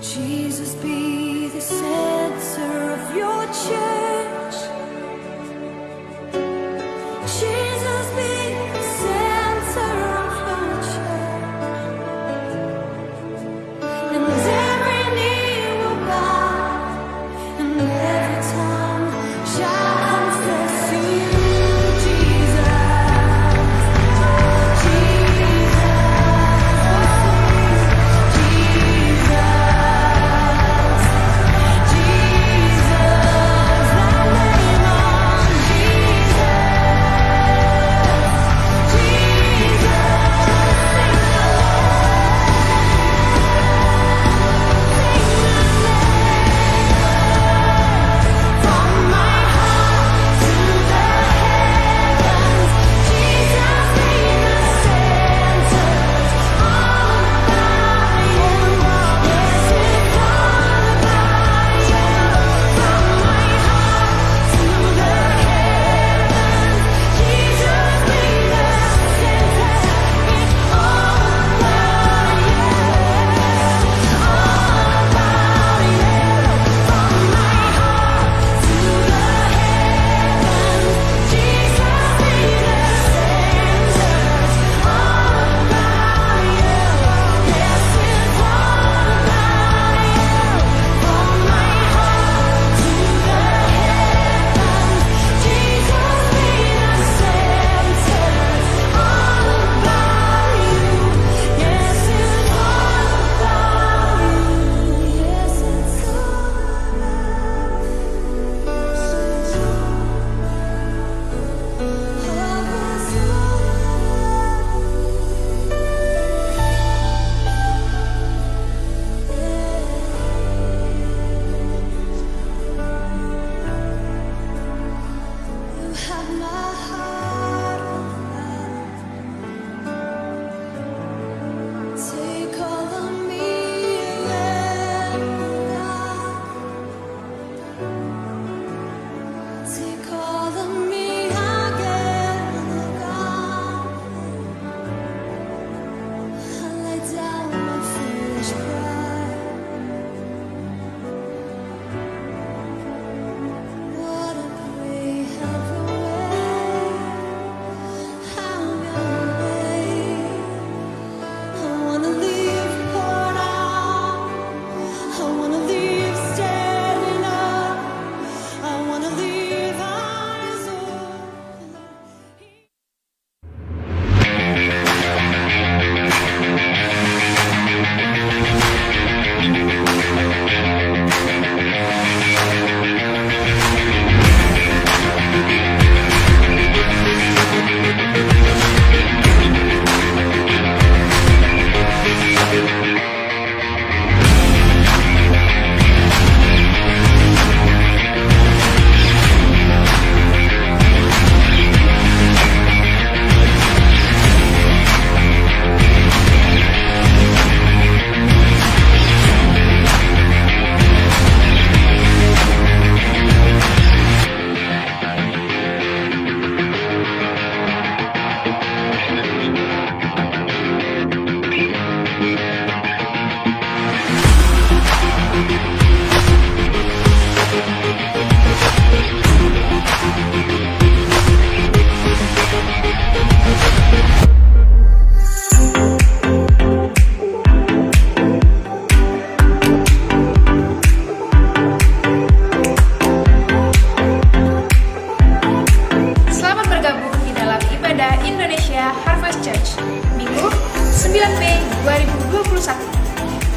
Jesus, be the center of your church. Jesus, be the center of your church. And every knee will bow, and every tongue shall confess you, Jesus. Jesus. Indonesia Harvest Church, Minggu 9 Mei 2021.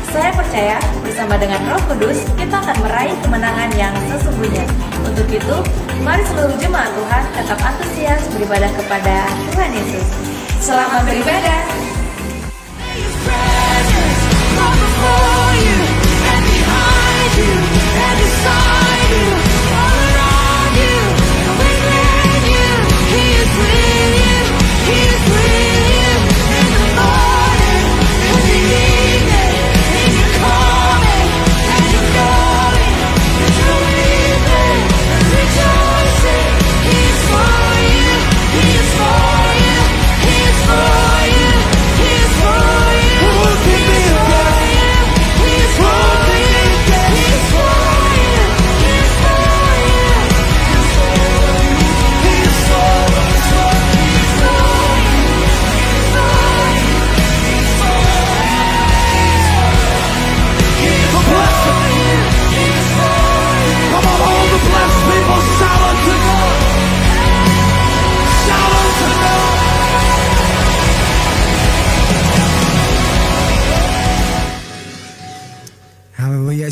Saya percaya bersama dengan Roh Kudus kita akan meraih kemenangan yang sesungguhnya. Untuk itu, mari seluruh jemaat Tuhan tetap antusias beribadah kepada Tuhan Yesus. Selamat beribadah.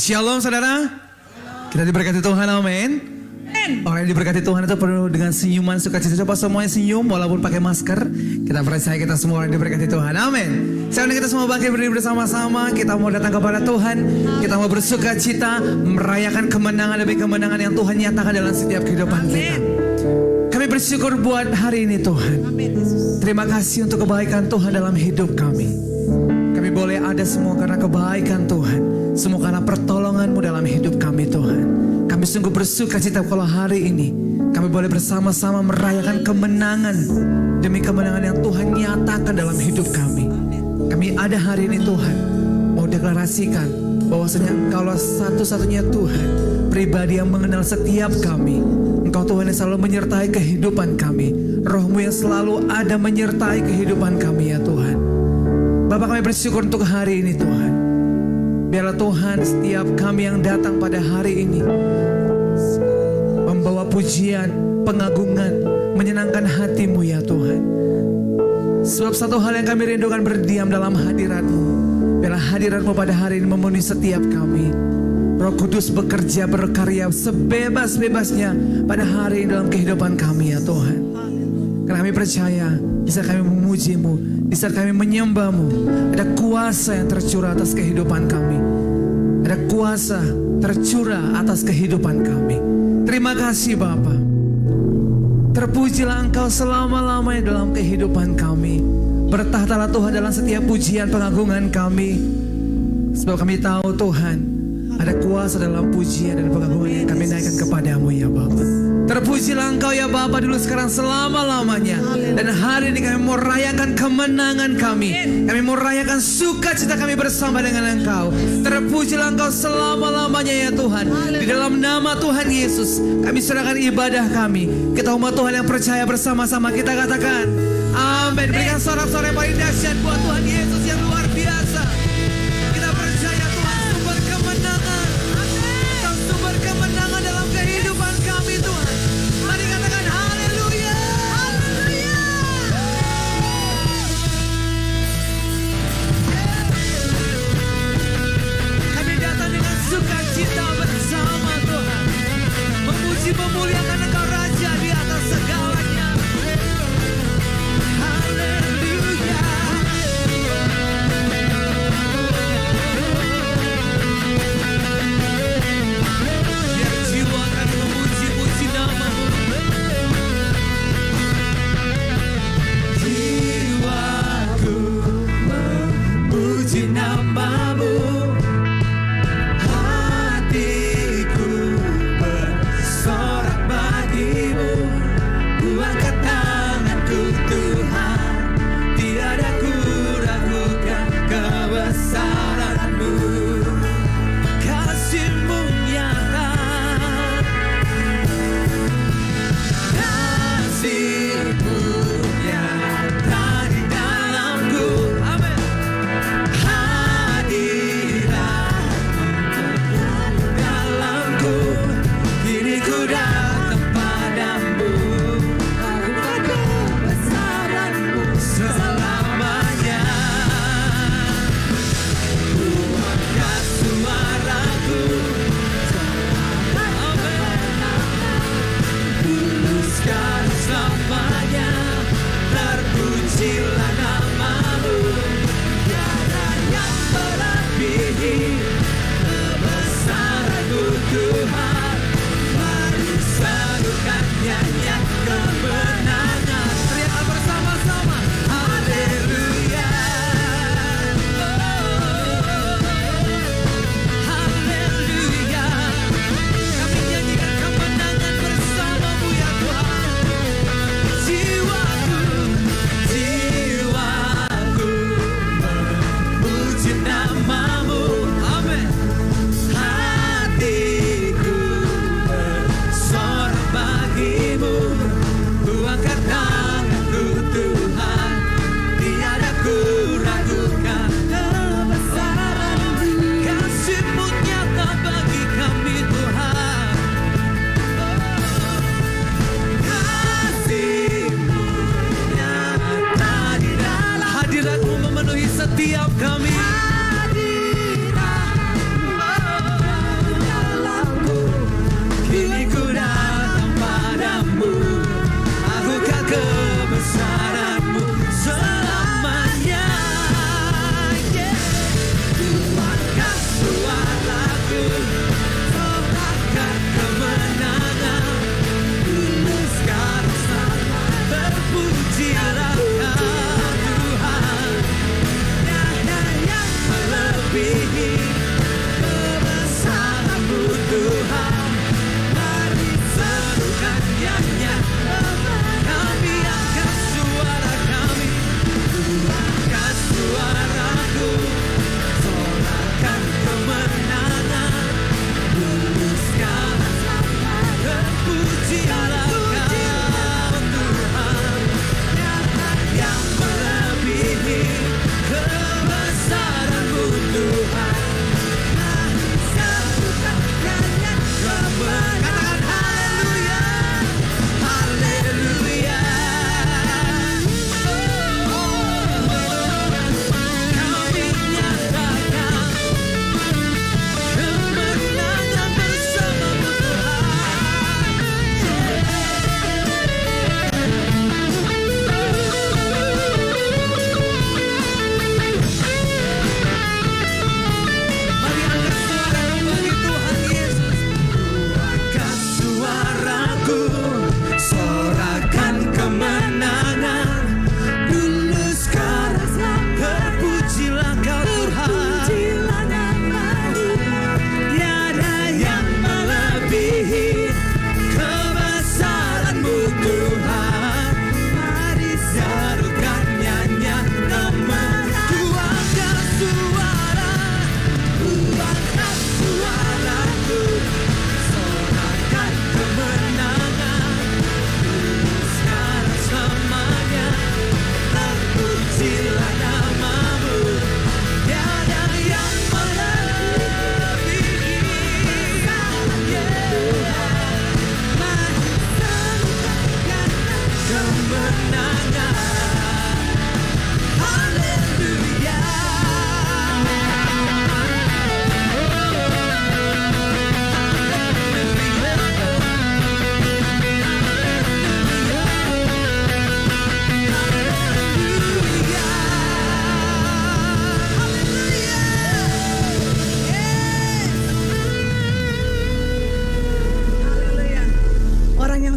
Shalom saudara. Kita diberkati Tuhan, amin. Orang yang diberkati Tuhan itu penuh dengan senyuman, sukacita. Coba semuanya senyum walaupun pakai masker. Kita percaya kita semua orang yang diberkati Tuhan, amin. Sekarang kita semua bangkit berdiri bersama-sama. Kita mau datang kepada Tuhan. Kita mau bersukacita, merayakan kemenangan demi kemenangan yang Tuhan nyatakan dalam setiap kehidupan kita. Kami bersyukur buat hari ini Tuhan. Terima kasih untuk kebaikan Tuhan dalam hidup kami. Kami boleh ada semua karena kebaikan Tuhan. Semua karena pertolongan-Mu dalam hidup kami Tuhan. Kami sungguh bersukacita kalau hari ini kami boleh bersama-sama merayakan kemenangan demi kemenangan yang Tuhan nyatakan dalam hidup kami. Kami ada hari ini Tuhan mau deklarasikan bahwasanya Engkaulah satu-satunya Tuhan, pribadi yang mengenal setiap kami. Engkau Tuhan yang selalu menyertai kehidupan kami. Roh-Mu yang selalu ada menyertai kehidupan kami ya Tuhan. Bapak, kami bersyukur untuk hari ini Tuhan. Biarlah Tuhan setiap kami yang datang pada hari ini membawa pujian, pengagungan, menyenangkan hati-Mu ya Tuhan. Sebab satu hal yang kami rindukan berdiam dalam hadirat-Mu. Biarlah hadirat-Mu pada hari ini memenuhi setiap kami. Roh Kudus bekerja berkarya sebebas-bebasnya pada hari ini dalam kehidupan kami ya Tuhan. Karena kami percaya di saat kami memuji-Mu, di saat kami menyembah-Mu, ada kuasa yang tercurah atas kehidupan kami. Ada kuasa tercurah atas kehidupan kami. Terima kasih Bapa. Terpujilah Engkau selama-lamanya dalam kehidupan kami. Bertahtalah Tuhan dalam setiap pujian pengagungan kami. Sebab kami tahu Tuhan, ada kuasa dalam pujian dan pengagungan yang kami naikkan kepadamu ya Bapa. Terpujilah Engkau ya Bapa dulu sekarang selama-lamanya. Dan hari ini kami mau rayakan kemenangan kami. Kami mau rayakan sukacita kami bersama dengan Engkau. Terpujilah Engkau selama-lamanya ya Tuhan. Di dalam nama Tuhan Yesus kami serahkan ibadah kami. Kita umat Tuhan yang percaya bersama-sama kita katakan amin. Berikan sorak-sorak yang paling dahsyat buat Tuhan Yesus yang luar biasa. Kita percaya Tuhan sumber kemenangan. Tuhan sumber kemenangan dalam kehidupan kami Tuhan. Mari katakan haleluya. Haleluya. Kami datang dengan sukacita bersama Tuhan. Memuji memuliakan Engkau Raja di atas segalanya. Haleluya.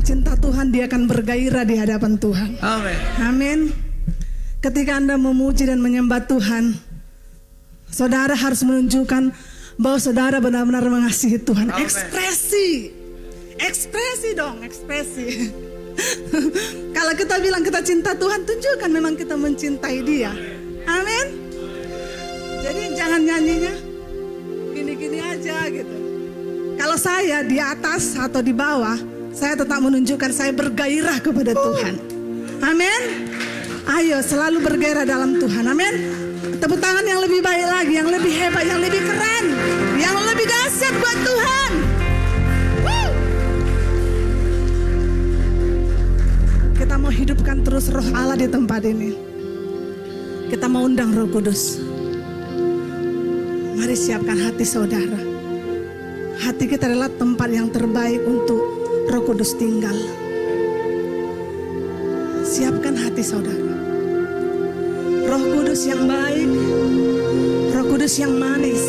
cinta Tuhan, dia akan bergairah di hadapan Tuhan. Amin. Amin. Ketika Anda memuji dan menyembah Tuhan, saudara harus menunjukkan bahwa saudara benar-benar mengasihi Tuhan. Amin. Ekspresi dong, ekspresi. Kalau kita bilang kita cinta Tuhan, tunjukkan memang kita mencintai Dia. Amin. Jadi jangan nyanyinya gini-gini aja gitu. Kalau saya di atas atau di bawah, saya tetap menunjukkan saya bergairah kepada Tuhan. Amin. Ayo selalu bergairah dalam Tuhan. Amin. Tepuk tangan yang lebih baik lagi, yang lebih hebat, yang lebih keren, yang lebih dahsyat buat Tuhan. Woo! Kita mau hidupkan terus roh Allah di tempat ini. Kita mau undang Roh Kudus. Mari siapkan hati saudara. Hati kita adalah tempat yang terbaik untuk Roh Kudus tinggal. Siapkan hati saudara. Roh Kudus yang baik, Roh Kudus yang manis.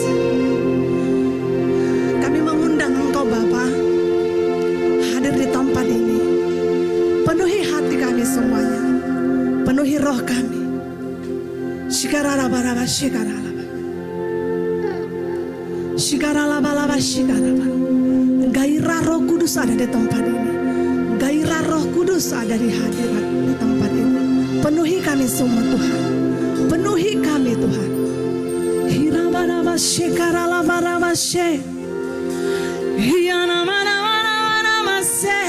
Kami mengundang Engkau Bapa hadir di tempat ini. Penuhi hati kami semuanya. Penuhi roh kami. Shikaralabaraba shikaralaba. Shikaralabalaba shikaraba. Gairah Roh Kudus ada di tempat ini. Gairah Roh Kudus ada di hadirat di tempat ini. Penuhi kami semua Tuhan. Penuhi kami Tuhan. Hirabaraba shikaralabaraba she. Hiyanamanamanamana se.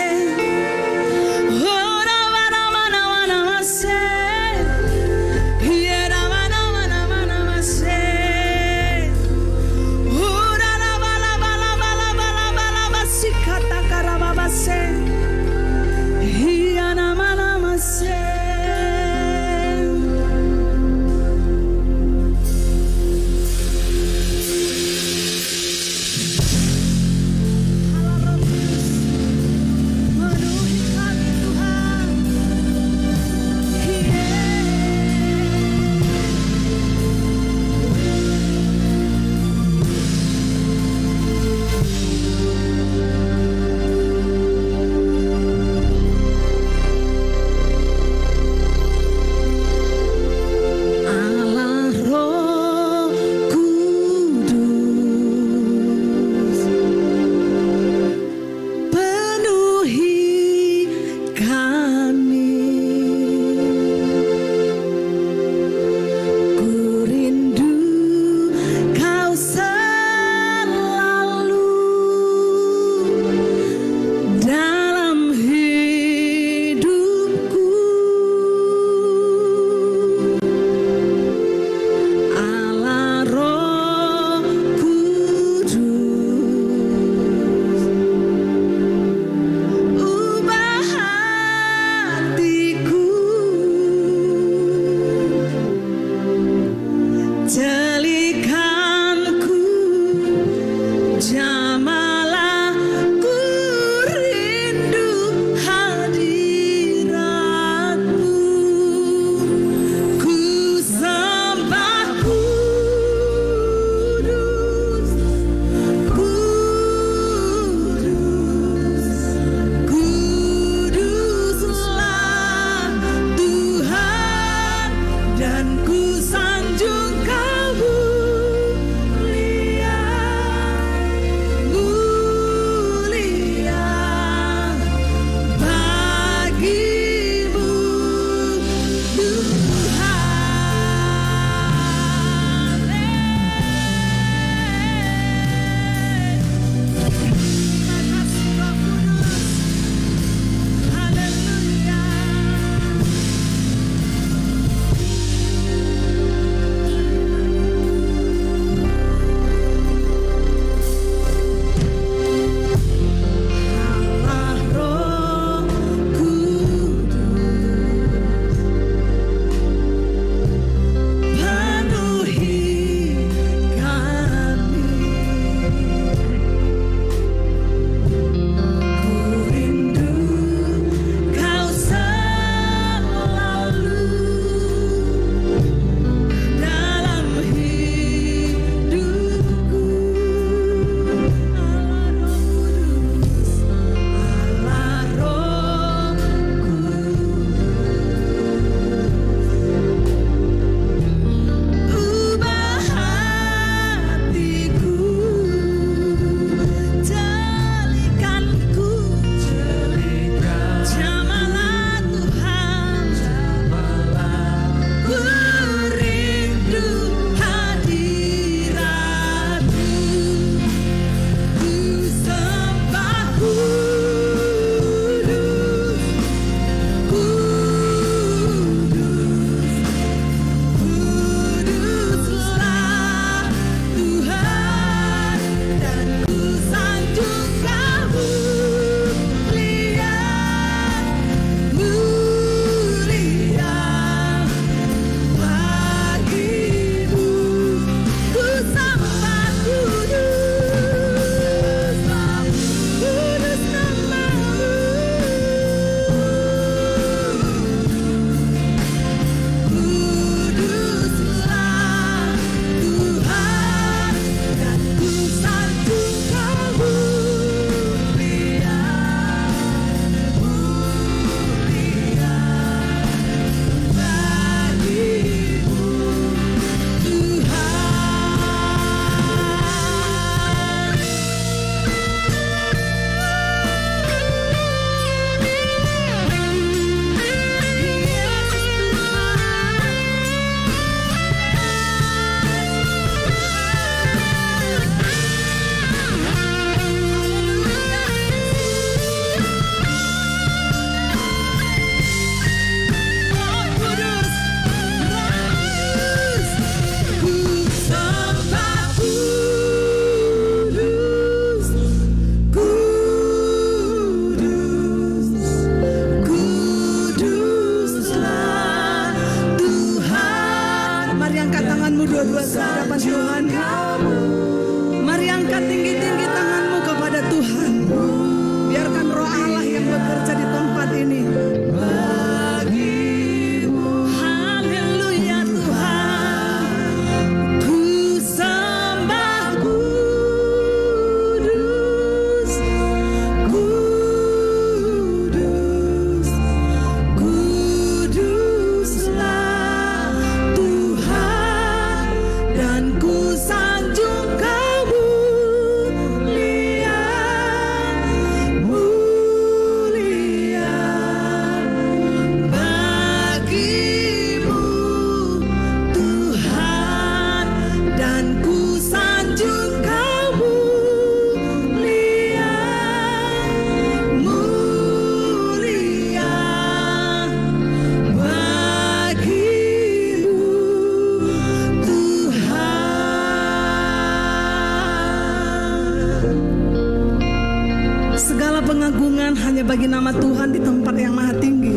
Segala pengagungan hanya bagi nama Tuhan di tempat yang maha tinggi.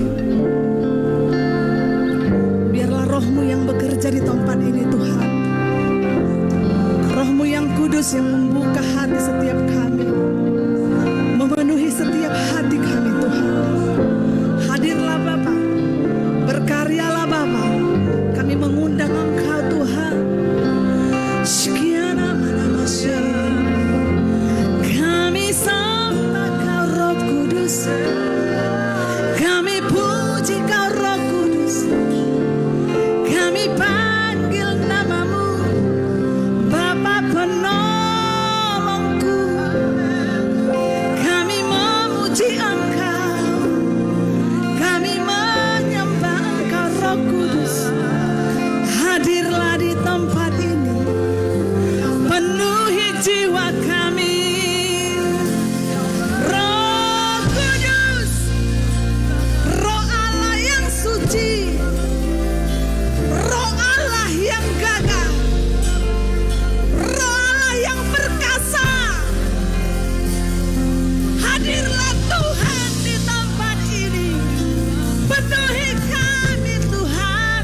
Biarlah roh-Mu yang bekerja di tempat ini Tuhan. Roh-Mu yang kudus yang membuka hati setiap kami, memenuhi setiap hati kami Tuhan. Hadirlah Bapa, berkaryalah Bapa. Kami mengundang Engkau Tuhan. Sekian nama-nama kami sembah Kau Roh Kudus. Kami puji Kau Roh Kudus. Kami panggil namamu Bapa penolongku. Kami memuji Engkau. Kami menyembah Engkau Roh Kudus. Hadirlah di tempat ini, penuhi jiwa kami. Roh Kudus, Roh Allah yang suci, Roh Allah yang gagah, Roh Allah yang perkasa. Hadirlah Tuhan di tempat ini, penuhi kami Tuhan.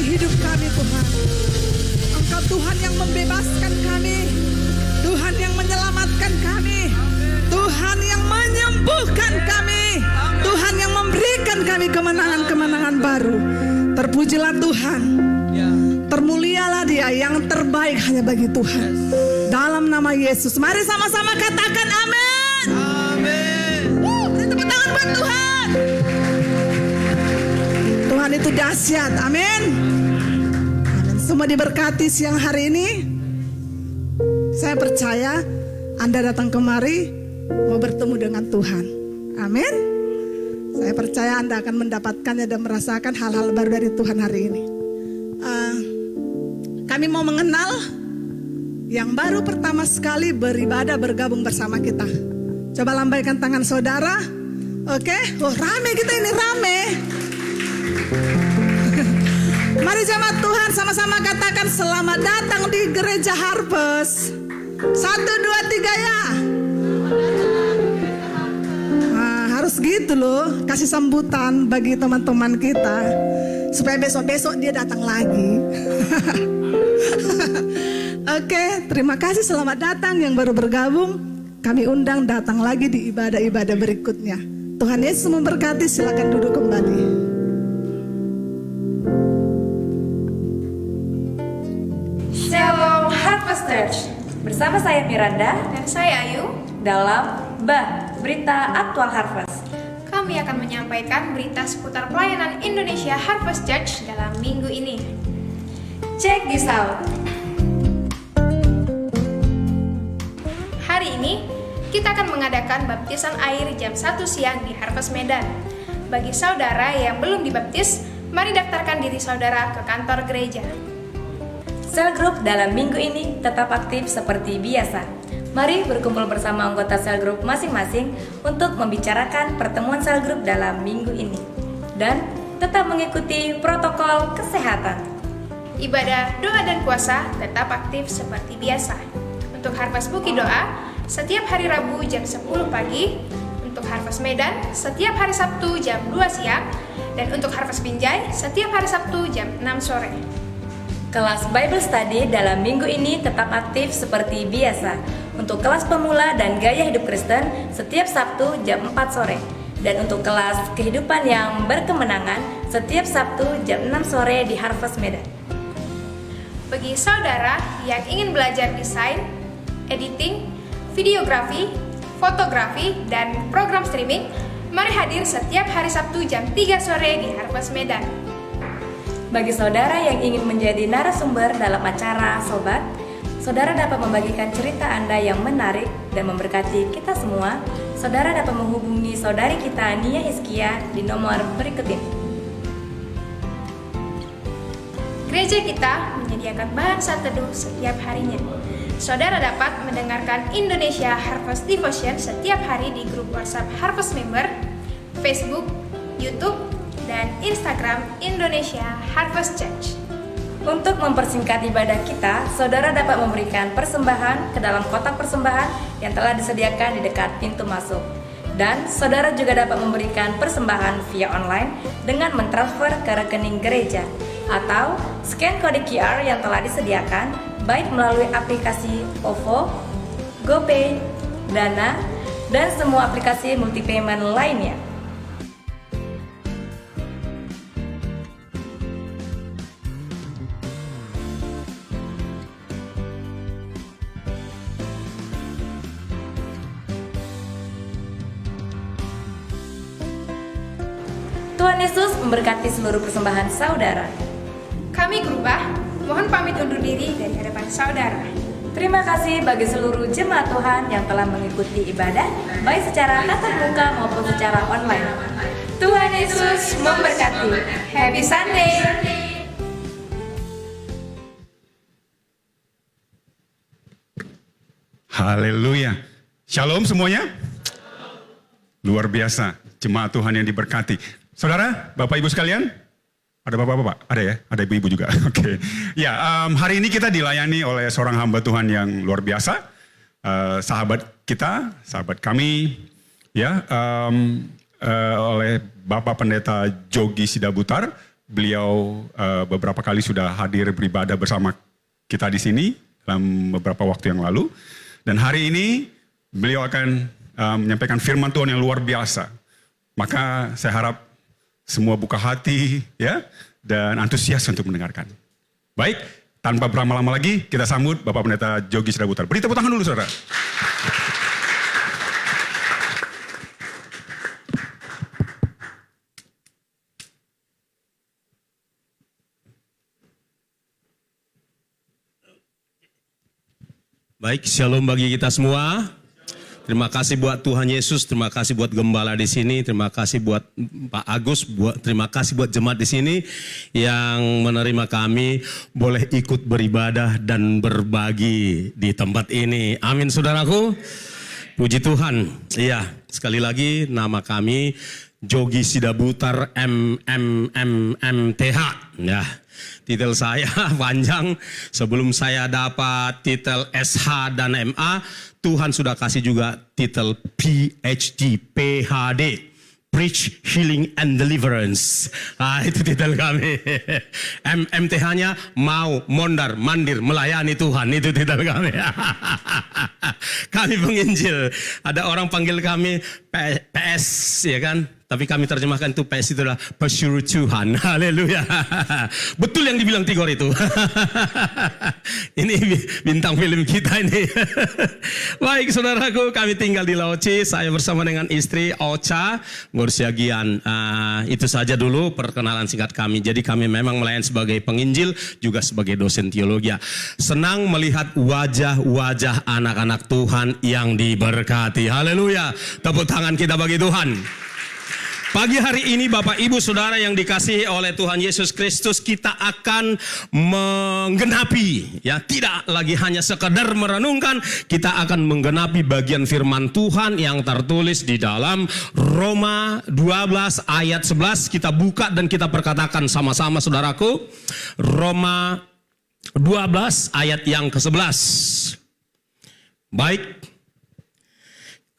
hidup kami Tuhan. Engkau Tuhan yang membebaskan kami, Tuhan yang menyelamatkan kami, Tuhan yang menyembuhkan kami, Tuhan yang memberikan kami kemenangan-kemenangan baru. Terpujilah Tuhan, termulialah Dia, yang terbaik hanya bagi Tuhan. Dalam nama Yesus, mari sama-sama katakan amin. Amin. Beri tepuk tangan buat Tuhan. Tuhan itu dahsyat, amin. Amin. Semua diberkati siang hari ini. Saya percaya Anda datang kemari mau bertemu dengan Tuhan, amin. Saya percaya Anda akan mendapatkannya dan merasakan hal-hal baru dari Tuhan hari ini. Kami mau mengenal yang baru pertama sekali beribadah bergabung bersama kita. Coba lambaikan tangan saudara. Oke, oh rame kita ini, rame. Mari jemaat Tuhan sama-sama katakan selamat datang di Gereja Harvest. 1, 2, 3 ya. Nah, harus gitu loh, kasih sambutan bagi teman-teman kita supaya besok-besok dia datang lagi. Oke, terima kasih, selamat datang yang baru bergabung. Kami undang datang lagi di ibadah-ibadah berikutnya. Tuhan Yesus memberkati, silakan duduk kembali. Shalom Harvest Church. Bersama saya Miranda Dan saya Ayu. dalam Berita Aktual Harvest. Kami akan menyampaikan berita seputar pelayanan Indonesia Harvest Church dalam minggu ini. Check this out. Hari ini kita akan mengadakan baptisan air jam 1 siang di Harvest Medan. Bagi saudara yang belum dibaptis, mari daftarkan diri saudara ke kantor gereja. Sel grup dalam minggu ini tetap aktif seperti biasa. Mari berkumpul bersama anggota sel grup masing-masing untuk membicarakan pertemuan sel grup dalam minggu ini. Dan tetap mengikuti protokol kesehatan. Ibadah doa dan puasa tetap aktif seperti biasa. Untuk Harvest Bukit Doa, setiap hari Rabu jam 10 pagi. Untuk Harvest Medan, setiap hari Sabtu jam 2 siang. Dan untuk Harvest Binjai, setiap hari Sabtu jam 6 sore. Kelas Bible Study dalam minggu ini tetap aktif seperti biasa. Untuk kelas pemula dan gaya hidup Kristen setiap Sabtu jam 4 sore. Dan untuk kelas kehidupan yang berkemenangan setiap Sabtu jam 6 sore di Harvest Medan. Bagi saudara yang ingin belajar desain, editing, videografi, fotografi, dan program streaming, mari hadir setiap hari Sabtu jam 3 sore di Harvest Medan. Bagi saudara yang ingin menjadi narasumber dalam acara Sobat, saudara dapat membagikan cerita Anda yang menarik dan memberkati kita semua. Saudara dapat menghubungi saudari kita Nia Hizkia di nomor berikut ini. Gereja kita menyediakan bahasa teduh setiap harinya. Saudara dapat mendengarkan Indonesia Harvest Devotion setiap hari di grup WhatsApp Harvest Member, Facebook, YouTube, dan Instagram Indonesia Harvest Church. Untuk mempersingkat ibadah kita, saudara dapat memberikan persembahan ke dalam kotak persembahan yang telah disediakan di dekat pintu masuk. Dan saudara juga dapat memberikan persembahan via online dengan mentransfer ke rekening gereja atau scan kode QR yang telah disediakan baik melalui aplikasi OVO, GoPay, Dana, dan semua aplikasi multi-payment lainnya. Tuhan Yesus memberkati seluruh persembahan saudara. Kami Gerubah, mohon pamit undur diri dari hadapan saudara. Terima kasih bagi seluruh jemaat Tuhan yang telah mengikuti ibadah, baik secara tatap muka maupun secara online. Tuhan Yesus memberkati. Happy Sunday. Haleluya. Shalom semuanya. Luar biasa, jemaat Tuhan yang diberkati. Saudara, Bapak Ibu sekalian, ada Bapak-Bapak? Ada ya? Ada Ibu-Ibu juga? Oke. Ya, hari ini kita dilayani oleh seorang hamba Tuhan yang luar biasa. Sahabat kita, sahabat kami, ya, oleh Bapak Pendeta Jogi Sidabutar. beliau beberapa kali sudah hadir beribadah bersama kita di sini dalam beberapa waktu yang lalu. Dan hari ini beliau akan menyampaikan firman Tuhan yang luar biasa. Maka saya harap semua buka hati ya dan antusias untuk mendengarkan. Baik, tanpa berlama-lama lagi kita sambut Bapak Pendeta Jogi Sidabutar. Beri tepuk tangan dulu saudara. Baik, shalom bagi kita semua. Terima kasih buat Tuhan Yesus, terima kasih buat gembala di sini, terima kasih buat Pak Agus, terima kasih buat jemaat di sini yang menerima kami boleh ikut beribadah dan berbagi di tempat ini. Amin, saudaraku. Puji Tuhan. Iya, sekali lagi nama kami Jogi Sidabutar MMMMTH. Ya. Titel saya panjang, sebelum saya dapat titel SH dan MA, Tuhan sudah kasih juga titel PhD, PhD. Preach, Healing, and Deliverance. Itu titel kami. MTH-nya mau, mondar, mandir, melayani Tuhan. Itu titel kami. Kami penginjil. Ada orang panggil kami PS, ya kan? Tapi kami terjemahkan itu PS itu adalah pesuruh Tuhan. Haleluya. Betul yang dibilang Tigor itu. Ini bintang film kita ini. Baik saudaraku, kami tinggal di Lauci. Saya bersama dengan istri Ocha Ngursiagian. Itu saja dulu perkenalan singkat kami. Jadi kami memang melayani sebagai penginjil, juga sebagai dosen teologi. Senang melihat wajah-wajah anak-anak Tuhan yang diberkati. Haleluya. Tepuk tangan kita bagi Tuhan. Pagi hari ini Bapak Ibu Saudara yang dikasihi oleh Tuhan Yesus Kristus, kita akan menggenapi, ya, tidak lagi hanya sekedar merenungkan, kita akan menggenapi bagian firman Tuhan yang tertulis di dalam Roma 12 ayat 11. Kita buka dan kita perkatakan sama-sama saudaraku. Roma 12 ayat yang ke-11. Baik.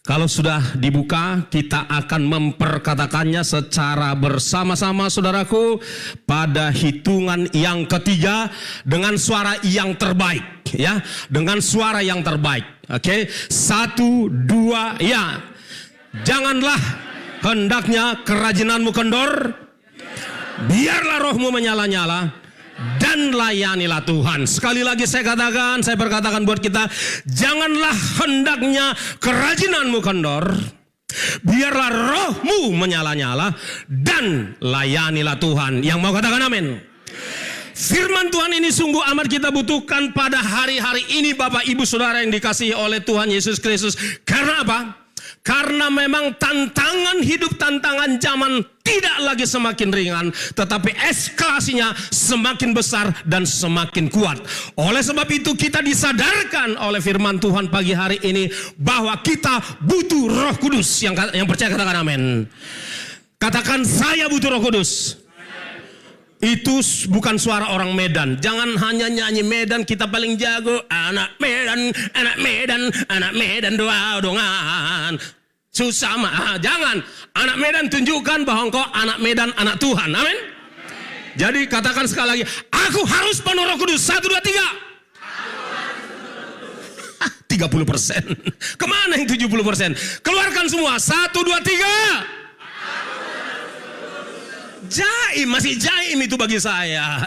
Kalau sudah dibuka, kita akan memperkatakannya secara bersama-sama saudaraku pada hitungan yang ketiga dengan suara yang terbaik, ya, dengan suara yang terbaik. Oke, 1, 2, ya. Janganlah hendaknya kerajinanmu kendor, biarlah rohmu menyala-nyala, dan layanilah Tuhan. Sekali lagi saya perkatakan buat kita, janganlah hendaknya kerajinanmu kendor, biarlah rohmu menyala-nyala, dan layanilah Tuhan. Yang mau katakan amin. Firman Tuhan ini sungguh amat kita butuhkan pada hari-hari ini Bapak Ibu Saudara yang dikasihi oleh Tuhan Yesus Kristus. Karena apa? Karena memang tantangan hidup, tantangan zaman tidak lagi semakin ringan, tetapi eskalasinya semakin besar dan semakin kuat. Oleh sebab itu kita disadarkan oleh firman Tuhan pagi hari ini bahwa kita butuh Roh Kudus. Yang percaya katakan amin. Katakan, saya butuh Roh Kudus. Itu bukan suara orang Medan. Jangan hanya nyanyi Medan, kita paling jago. Anak Medan, anak Medan, anak Medan doa-doangan. Susah mah, jangan. Anak Medan tunjukkan bahwa engkau anak Medan, anak Tuhan. Amin. Jadi katakan sekali lagi, aku harus penuh Roh Kudus. 1, 2, 3. 30%. Kemana yang 70%? Keluarkan semua. 1, 2, 3. Jaim, masih jaim itu bagi saya.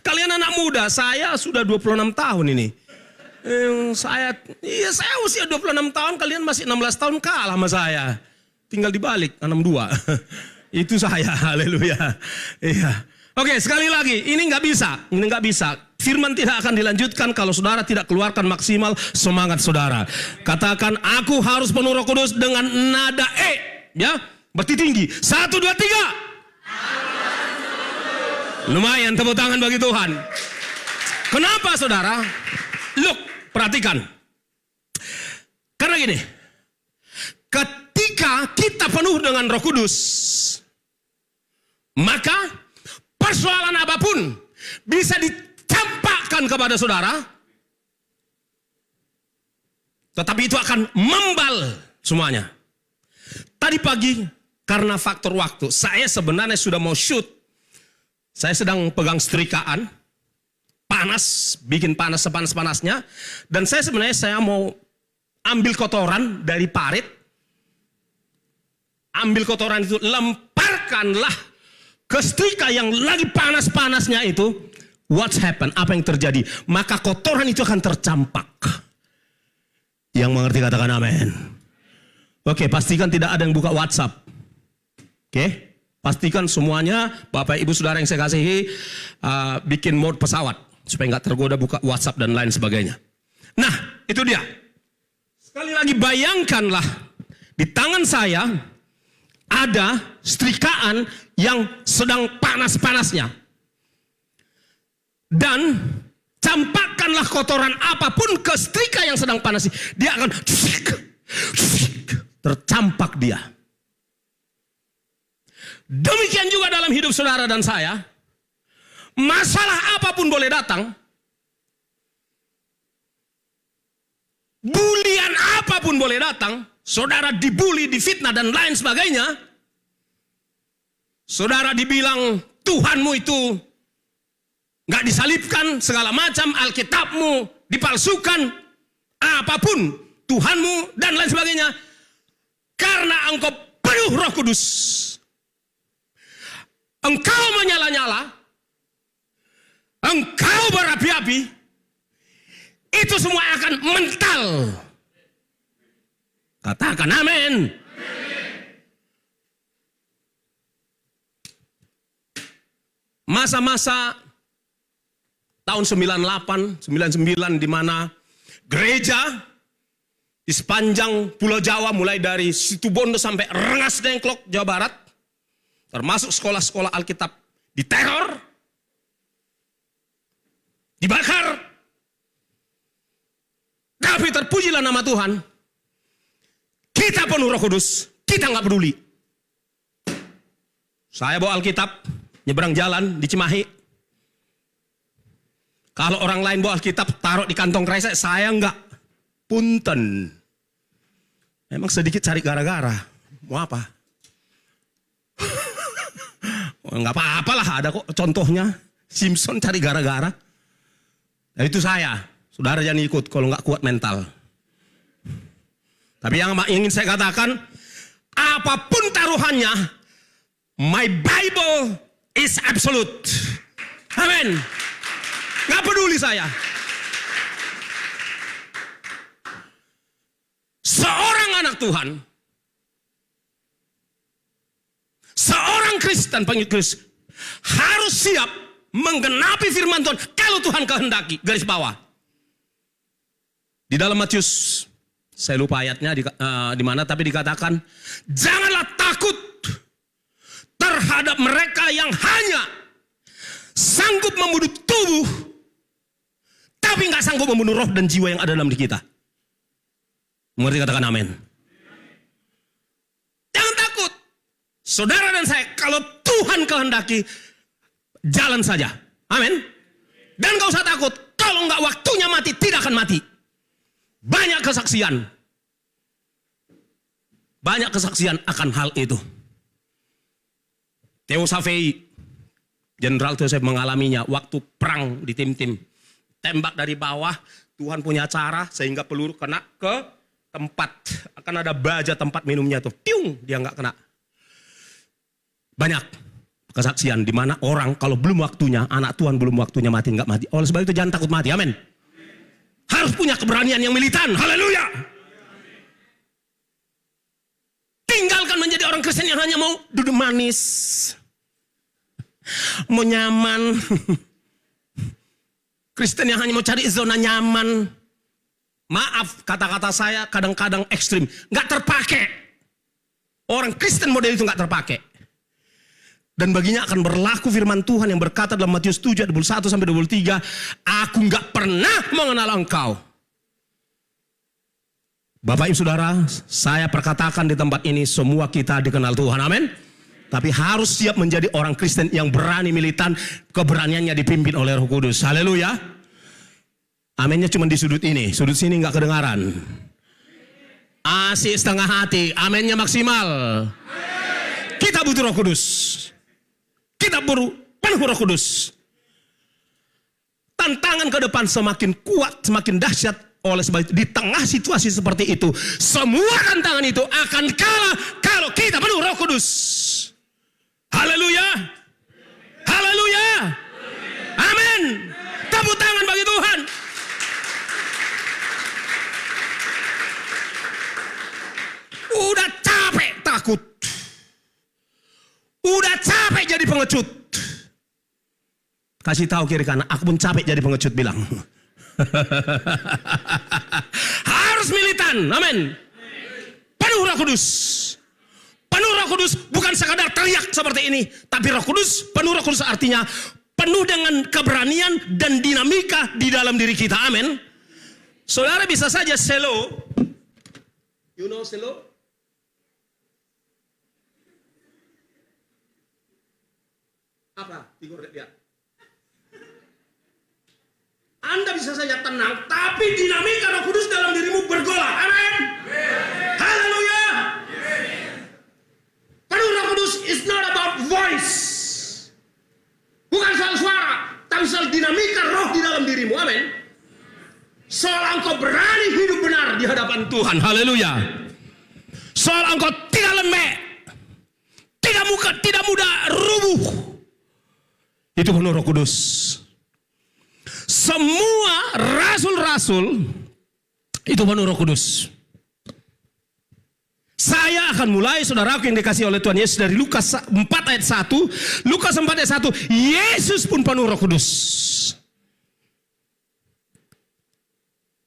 Kalian anak muda, saya sudah 26 tahun ini. Saya usia 26 tahun, kalian masih 16 tahun kalah sama saya. Tinggal dibalik, 62. Itu saya, haleluya. Iya. Oke, sekali lagi, ini nggak bisa. Firman tidak akan dilanjutkan kalau saudara tidak keluarkan maksimal semangat saudara. Katakan, aku harus penuh Roh Kudus dengan nada E, ya, berarti tinggi. 1, 2, 3. Lumayan, tepuk tangan bagi Tuhan. Kenapa saudara? Look, perhatikan. Karena gini, ketika kita penuh dengan Roh Kudus, maka persoalan apapun bisa dicampakkan kepada saudara, tetapi itu akan membal semuanya. Tadi pagi, karena faktor waktu, saya sebenarnya sudah mau shoot Saya sedang pegang setrikaan, panas, bikin panas sepanas-panasnya. Dan saya mau ambil kotoran dari parit. Ambil kotoran itu, lemparkanlah ke setrika yang lagi panas-panasnya itu. What's happen? Apa yang terjadi? Maka kotoran itu akan tercampak. Yang mengerti katakan amin. Oke, pastikan tidak ada yang buka WhatsApp. Oke. Pastikan semuanya, Bapak Ibu Saudara yang saya kasihi, bikin mode pesawat. Supaya nggak tergoda buka WhatsApp dan lain sebagainya. Nah, itu dia. Sekali lagi bayangkanlah, di tangan saya ada setrikaan yang sedang panas-panasnya. Dan campakkanlah kotoran apapun ke setrika yang sedang panas. Dia akan tercampak dia. Demikian juga dalam hidup saudara dan saya. Masalah apapun boleh datang. Bulian apapun boleh datang. Saudara dibully, difitnah dan lain sebagainya. Saudara dibilang Tuhanmu itu gak disalibkan, segala macam, Alkitabmu dipalsukan, apapun Tuhanmu dan lain sebagainya. Karena engkau penuh Roh Kudus. Engkau menyala-nyala, engkau berapi-api, itu semua akan mental. Katakan amin. Masa-masa tahun 98, 99 di mana gereja di sepanjang Pulau Jawa mulai dari Situbondo sampai Rengas Dengklok, Jawa Barat, termasuk sekolah-sekolah Alkitab diteror, dibakar. Tapi terpujilah nama Tuhan. Kita penuh Roh Kudus, kita nggak peduli. Saya bawa Alkitab, nyebrang jalan di Cimahi. Kalau orang lain bawa Alkitab, taruh di kantong kresek, saya nggak. Punten. Memang sedikit cari gara-gara. Mau apa? Nggak apa-apalah, ada kok contohnya. Simpson cari gara-gara. Dan itu saya. Saudara jangan ikut kalau nggak kuat mental. Tapi yang ingin saya katakan, apapun taruhannya, my Bible is absolute. Amin. Nggak peduli saya. Seorang anak Tuhan, seorang Kristen pengikut Kristus harus siap menggenapi firman Tuhan kalau Tuhan kehendaki. Garis bawah. Di dalam Matius, saya lupa ayatnya di mana, tapi dikatakan, janganlah takut terhadap mereka yang hanya sanggup membunuh tubuh, tapi nggak sanggup membunuh roh dan jiwa yang ada dalam diri kita. Mengerti katakan amin. Jangan takut. Saudara dan saya, kalau Tuhan kehendaki, jalan saja. Amin. Dan gak usah takut. Kalau nggak waktunya mati, tidak akan mati. Banyak kesaksian. Banyak kesaksian akan hal itu. Theosafei, Jenderal Theosafei mengalaminya waktu perang di tim-tim. Tembak dari bawah, Tuhan punya cara sehingga peluru kena ke tempat. Akan ada baja tempat minumnya tuh. Tiung, dia nggak kena. Banyak kesaksian di mana orang kalau belum waktunya, anak Tuhan belum waktunya mati, nggak mati. Oleh sebab itu jangan takut mati, amin. Harus punya keberanian yang militan, haleluya. Tinggalkan menjadi orang Kristen yang hanya mau duduk manis, mau nyaman. Kristen yang hanya mau cari zona nyaman. Maaf, kata-kata saya kadang-kadang ekstrim, nggak terpakai. Orang Kristen model itu nggak terpakai. Dan baginya akan berlaku firman Tuhan yang berkata dalam Matius 7, 21-23, aku nggak pernah mengenal engkau. Bapak Ibu Saudara, saya perkatakan di tempat ini, semua kita dikenal Tuhan, amin. Tapi harus siap menjadi orang Kristen yang berani militan, keberaniannya dipimpin oleh Roh Kudus, haleluya. Aminnya cuma di sudut ini, sudut sini nggak kedengaran. Asik setengah hati, aminnya maksimal. Kita butuh Roh Kudus. Kita penuh Roh Kudus. Tantangan ke depan semakin kuat, semakin dahsyat. Oleh sebab itu, di tengah situasi seperti itu, semua tantangan itu akan kalah kalau kita penuh Roh Kudus. Haleluya. Haleluya. Amin. Tepuk tangan bagi Tuhan. Udah capek takut. Udah capek jadi pengecut. Kasih tahu kiri kanan, aku pun capek jadi pengecut, bilang. Harus militan, amin. Penuh Roh Kudus. Penuh Roh Kudus bukan sekadar teriak seperti ini, tapi Roh Kudus, penuh Roh Kudus artinya penuh dengan keberanian dan dinamika di dalam diri kita, amin. Saudara bisa saja selo. You know selo? Apa? Tidur lihat. Anda bisa saja tenang, tapi dinamika Roh Kudus dalam dirimu bergolak. Amin. Haleluya. Penuh Roh Kudus is not about voice. Bukan soal suara, tapi soal dinamika roh di dalam dirimu. Amin. Soal engkau berani hidup benar di hadapan Tuhan. Haleluya. Soal engkau tidak lembek, tidak mudah rubuh. Itu penuh Roh Kudus. Semua rasul-rasul itu penuh Roh Kudus. Saya akan mulai, saudaraku yang dikasih oleh Tuhan Yesus, dari Lukas 4 ayat 1. Lukas 4 ayat 1. Yesus pun penuh Roh Kudus.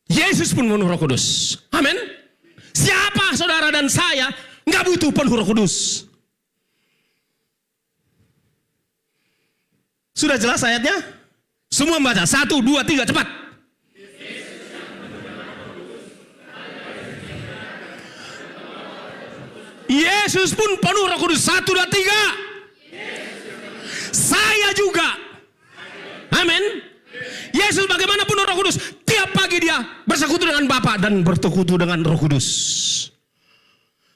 Yesus pun penuh Roh Kudus. Amin. Siapa saudara dan saya nggak butuh penuh Roh Kudus? Sudah jelas ayatnya? Semua membaca. 1, 2, 3, cepat. Yesus pun penuh Roh Kudus. 1, 2, 3. Saya juga. Amin. Yesus bagaimana penuh Roh Kudus? Tiap pagi dia bersekutu dengan Bapa dan bersekutu dengan Roh Kudus.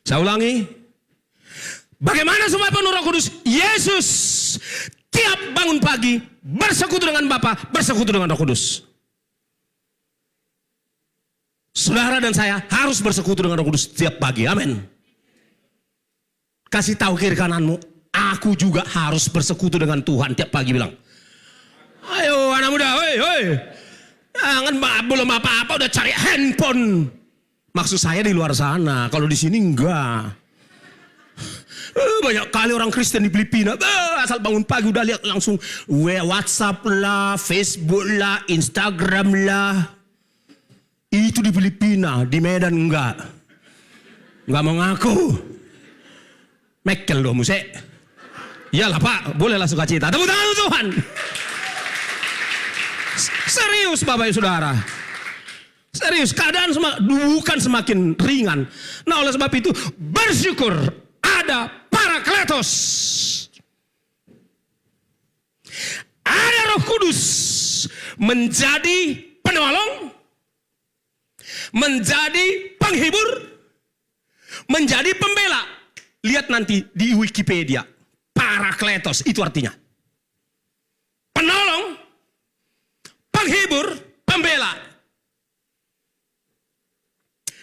Saya ulangi. Bagaimana supaya penuh Roh Kudus? Yesus tiap bangun pagi bersekutu dengan Bapa, bersekutu dengan Roh Kudus. Saudara dan saya harus bersekutu dengan Roh Kudus tiap pagi. Amin. Kasih tahu kiri kananmu, aku juga harus bersekutu dengan Tuhan tiap pagi, bilang. Ayo anak muda, hoi. Jangan belum apa-apa udah cari handphone. Maksud saya di luar sana, kalau di sini enggak. Banyak kali orang Kristen di Filipina, asal bangun pagi udah lihat langsung WhatsApp lah, Facebook lah, Instagram lah. Itu di Filipina, di Medan enggak mau ngaku. Mekel dong musik. Iyalah Pak, bolehlah sukacita. Tepuk tangan Tuhan. Serius Bapak Ibu Saudara. Serius, keadaan bukan semakin ringan. Nah oleh sebab itu bersyukur ada Parakletos. Ada Roh Kudus menjadi penolong, menjadi penghibur, menjadi pembela. Lihat nanti di Wikipedia, Parakletos itu artinya penolong, penghibur, pembela.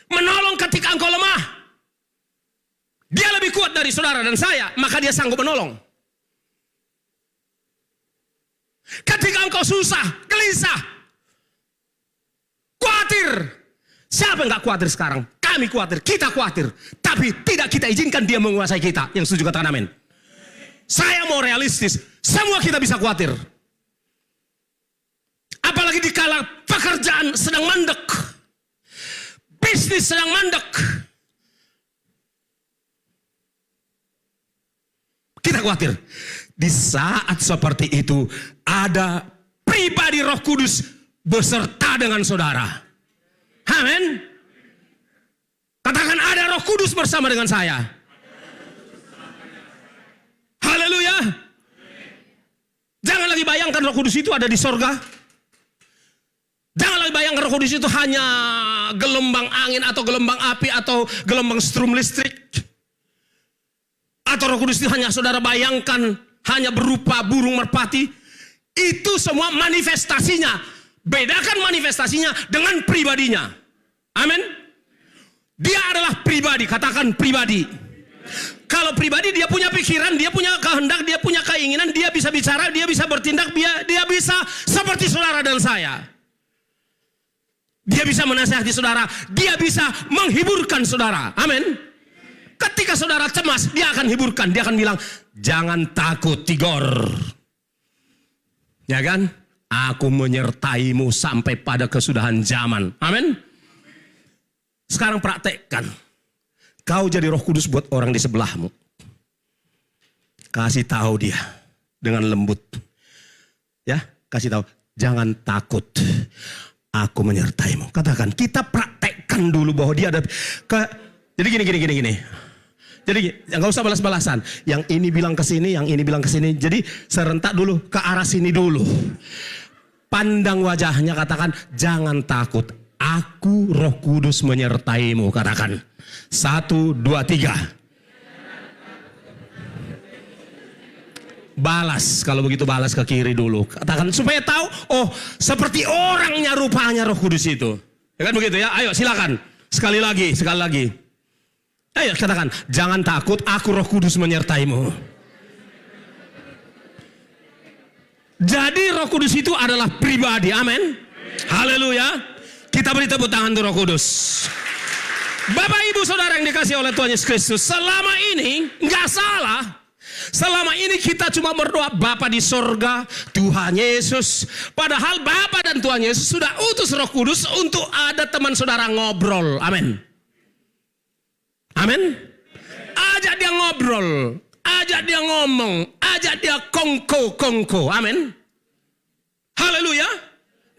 Menolong ketika engkau lemah. Dia lebih kuat dari saudara dan saya, maka dia sanggup menolong. Ketika engkau susah, gelisah, khawatir. Siapa yang gak khawatir sekarang? Kami khawatir, kita khawatir. Tapi tidak kita izinkan dia menguasai kita. Yang setuju katakan amin. Saya mau realistis, semua kita bisa khawatir. Apalagi dikala pekerjaan sedang mandek, bisnis sedang mandek. Kita khawatir. Di saat seperti itu ada pribadi Roh Kudus beserta dengan saudara. Amin. Katakan ada Roh Kudus bersama dengan saya. Haleluya. Jangan lagi bayangkan Roh Kudus itu ada di sorga. Jangan lagi bayangkan Roh Kudus itu hanya gelombang angin atau gelombang api atau gelombang strum listrik. Atau Roh Kudus itu hanya saudara bayangkan hanya berupa burung merpati, itu semua manifestasinya. Bedakan manifestasinya dengan pribadinya. Amin. Dia adalah pribadi, katakan pribadi. Kalau pribadi dia punya pikiran, dia punya kehendak, dia punya keinginan, dia bisa bicara, dia bisa bertindak, dia bisa seperti saudara dan saya. Dia bisa menasihati saudara, dia bisa menghiburkan saudara. Amin. Ketika saudara cemas, dia akan hiburkan, dia akan bilang, jangan takut Tigor. Ya kan? Aku menyertaimu sampai pada kesudahan zaman. Amin. Sekarang praktekkan. Kau jadi Roh Kudus buat orang di sebelahmu. Kasih tahu dia dengan lembut. Ya, kasih tahu, jangan takut. Aku menyertaimu. Katakan, kita praktekkan dulu bahwa dia ada. Jadi gini. Jadi nggak usah balas-balasan. Yang ini bilang ke sini, yang ini bilang ke sini. Jadi serentak dulu ke arah sini dulu. Pandang wajahnya, katakan, jangan takut. Aku Roh Kudus menyertaimu. Katakan. 1, 2, 3. Balas, kalau begitu balas ke kiri dulu. Katakan supaya tahu, oh seperti orangnya rupanya Roh Kudus itu. Ya kan begitu ya? Ayo silakan. Sekali lagi. Ayo katakan, jangan takut, aku Roh Kudus menyertaimu. Jadi Roh Kudus itu adalah pribadi. Amin. Haleluya. Kita beri tepuk tangan untuk Roh Kudus. Bapak Ibu Saudara yang dikasihi oleh Tuhan Yesus Kristus, selama ini nggak salah. Selama ini kita cuma berdoa Bapa di sorga, Tuhan Yesus. Padahal Bapa dan Tuhan Yesus sudah utus Roh Kudus untuk ada teman saudara ngobrol. Amin. Amin. Ajak dia ngobrol, ajak dia ngomong, ajak dia kongko. Amin. Haleluya.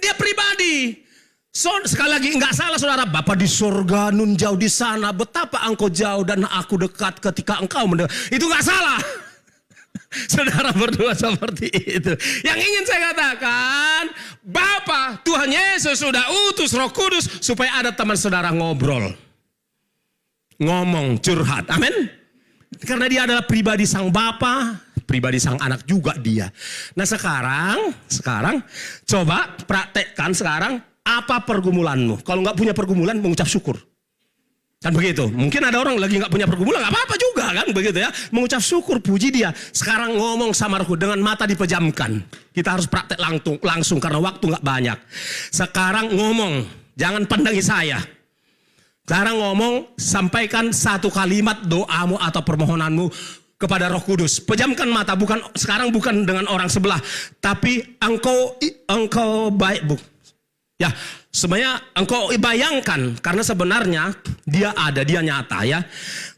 Dia pribadi. So, sekali lagi nggak salah saudara, Bapa di sorga, nun jauh di sana, betapa engkau jauh dan aku dekat ketika engkau mendekat. Itu nggak salah. Saudara berdua seperti itu. Yang ingin saya katakan, Bapa, Tuhan Yesus sudah utus Roh Kudus supaya ada teman saudara ngobrol, ngomong, curhat. Amin. Karena dia adalah pribadi sang Bapa, pribadi sang anak juga dia. Nah sekarang coba praktekkan sekarang. Apa pergumulanmu? Kalau nggak punya pergumulan, mengucap syukur. Kan begitu. Mungkin ada orang lagi nggak punya pergumulan, nggak apa-apa juga kan begitu ya. Mengucap syukur, puji dia. Sekarang ngomong sama Roh dengan mata dipejamkan. Kita harus praktek langsung karena waktu nggak banyak. Sekarang ngomong, jangan pandangi saya. Sekarang ngomong, sampaikan satu kalimat doamu atau permohonanmu kepada Roh Kudus. Pejamkan mata, sekarang bukan dengan orang sebelah, tapi engkau baik, Bu. Ya, sebenarnya engkau bayangkan, karena sebenarnya dia ada, dia nyata ya.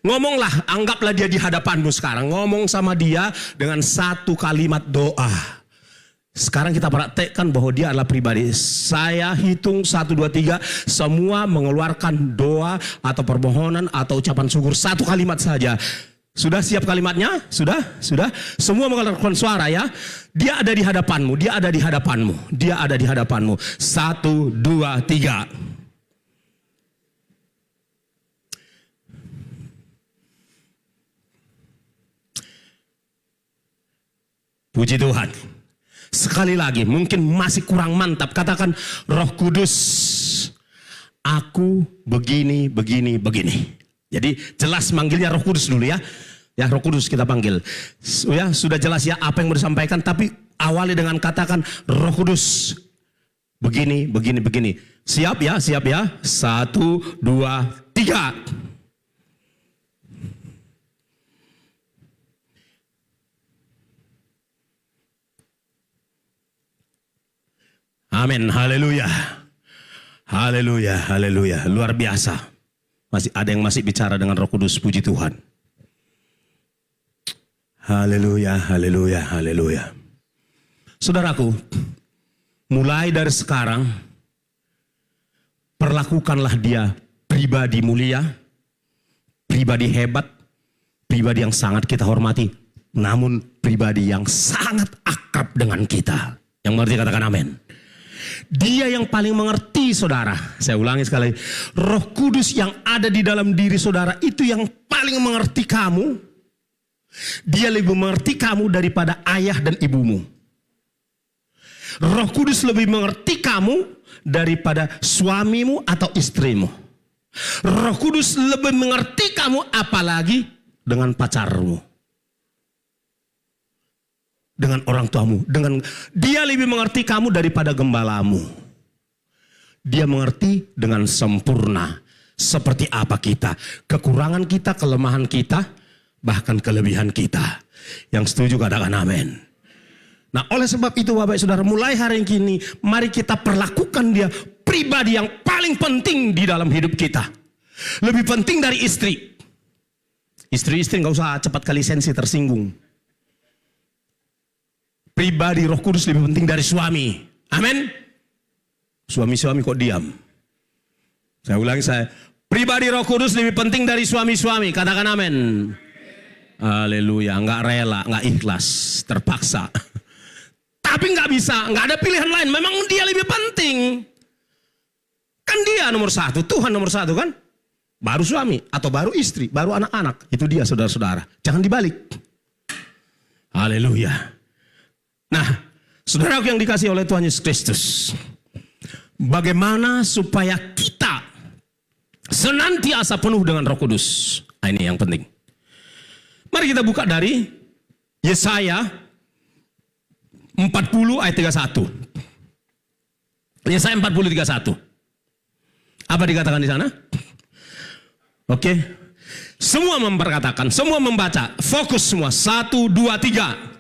Ngomonglah, anggaplah dia di hadapanmu sekarang. Ngomong sama dia dengan satu kalimat doa. Sekarang kita praktekkan bahwa dia adalah pribadi. Saya hitung 1, 2, 3, semua mengeluarkan doa atau permohonan atau ucapan syukur satu kalimat saja. Sudah siap kalimatnya? Sudah? Semua mengeluarkan suara ya. Dia ada di hadapanmu, dia ada di hadapanmu, dia ada di hadapanmu. 1, 2, 3. Puji Tuhan. Sekali lagi, mungkin masih kurang mantap. Katakan, Roh Kudus, aku begini. Jadi jelas manggilnya Roh Kudus dulu ya. Ya Roh Kudus kita panggil. Ya sudah jelas ya apa yang mau disampaikan. Tapi awali dengan katakan Roh Kudus. Begini. Siap ya. 1, 2, 3. Amin. Haleluya. Luar biasa. Masih ada yang masih bicara dengan Roh Kudus, puji Tuhan. Haleluya. Saudaraku, mulai dari sekarang, perlakukanlah dia pribadi mulia, pribadi hebat, pribadi yang sangat kita hormati, namun pribadi yang sangat akrab dengan kita. Yang mengerti katakan amin. Dia yang paling mengerti saudara. Saya ulangi sekali. Roh Kudus yang ada di dalam diri saudara itu yang paling mengerti kamu. Dia lebih mengerti kamu daripada ayah dan ibumu. Roh Kudus lebih mengerti kamu daripada suamimu atau istrimu. Roh Kudus lebih mengerti kamu apalagi dengan pacarmu, dengan orang tuamu, dia lebih mengerti kamu daripada gembalamu. Dia mengerti dengan sempurna seperti apa kita, kekurangan kita, kelemahan kita, bahkan kelebihan kita. Yang setuju katakan amin. Nah, oleh sebab itu Bapak Saudara, mulai hari ini mari kita perlakukan dia pribadi yang paling penting di dalam hidup kita. Lebih penting dari istri. Istri-istri gak usah cepat kali sensi tersinggung. Pribadi Roh Kudus lebih penting dari suami. Amin. Suami-suami kok diam? Saya ulangi pribadi Roh Kudus lebih penting dari suami-suami. Katakan amin. Haleluya, nggak rela, nggak ikhlas, terpaksa. Tapi nggak bisa, nggak ada pilihan lain. Memang dia lebih penting. Kan dia nomor satu, Tuhan nomor satu kan? Baru suami, atau baru istri, baru anak-anak. Itu dia saudara-saudara. Jangan dibalik. Haleluya. Nah, saudaraku yang dikasihi oleh Tuhan Yesus Kristus. Bagaimana supaya kita senantiasa penuh dengan Roh Kudus? Nah, ini yang penting. Mari kita buka dari Yesaya 40 ayat 31. Yesaya 40 31. Apa dikatakan di sana? Oke. Semua memperkatakan, semua membaca. Fokus semua. 1, 2, 3.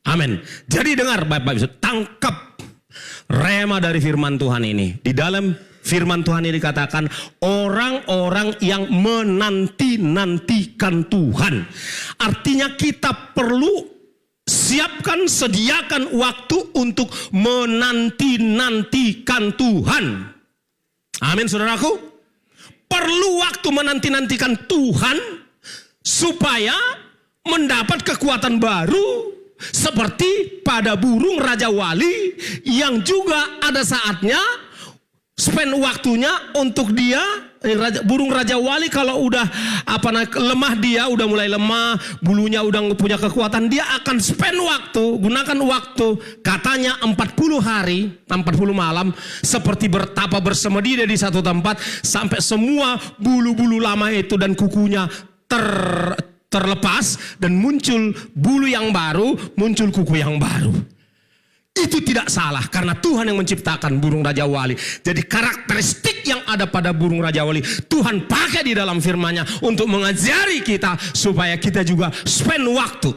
Amin. Jadi dengar Bapak-Ibu, tangkap rema dari firman Tuhan ini. Di dalam firman Tuhan ini dikatakan orang-orang yang menanti-nantikan Tuhan. Artinya kita perlu siapkan, sediakan waktu untuk menanti-nantikan Tuhan. Amin saudaraku. Perlu waktu menanti-nantikan Tuhan supaya mendapat kekuatan baru. Seperti pada burung Raja Wali yang juga ada saatnya spend waktunya untuk dia. Burung Raja Wali kalau udah lemah, dia udah mulai lemah, bulunya udah punya kekuatan, dia akan spend waktu, gunakan waktu katanya 40 hari 40 malam seperti bertapa bersama dia di satu tempat sampai semua bulu-bulu lama itu dan kukunya terlepas dan muncul bulu yang baru, muncul kuku yang baru. Itu tidak salah karena Tuhan yang menciptakan burung Raja Wali. Jadi karakteristik yang ada pada burung Raja Wali Tuhan pakai di dalam firman-Nya untuk mengajari kita supaya kita juga spend waktu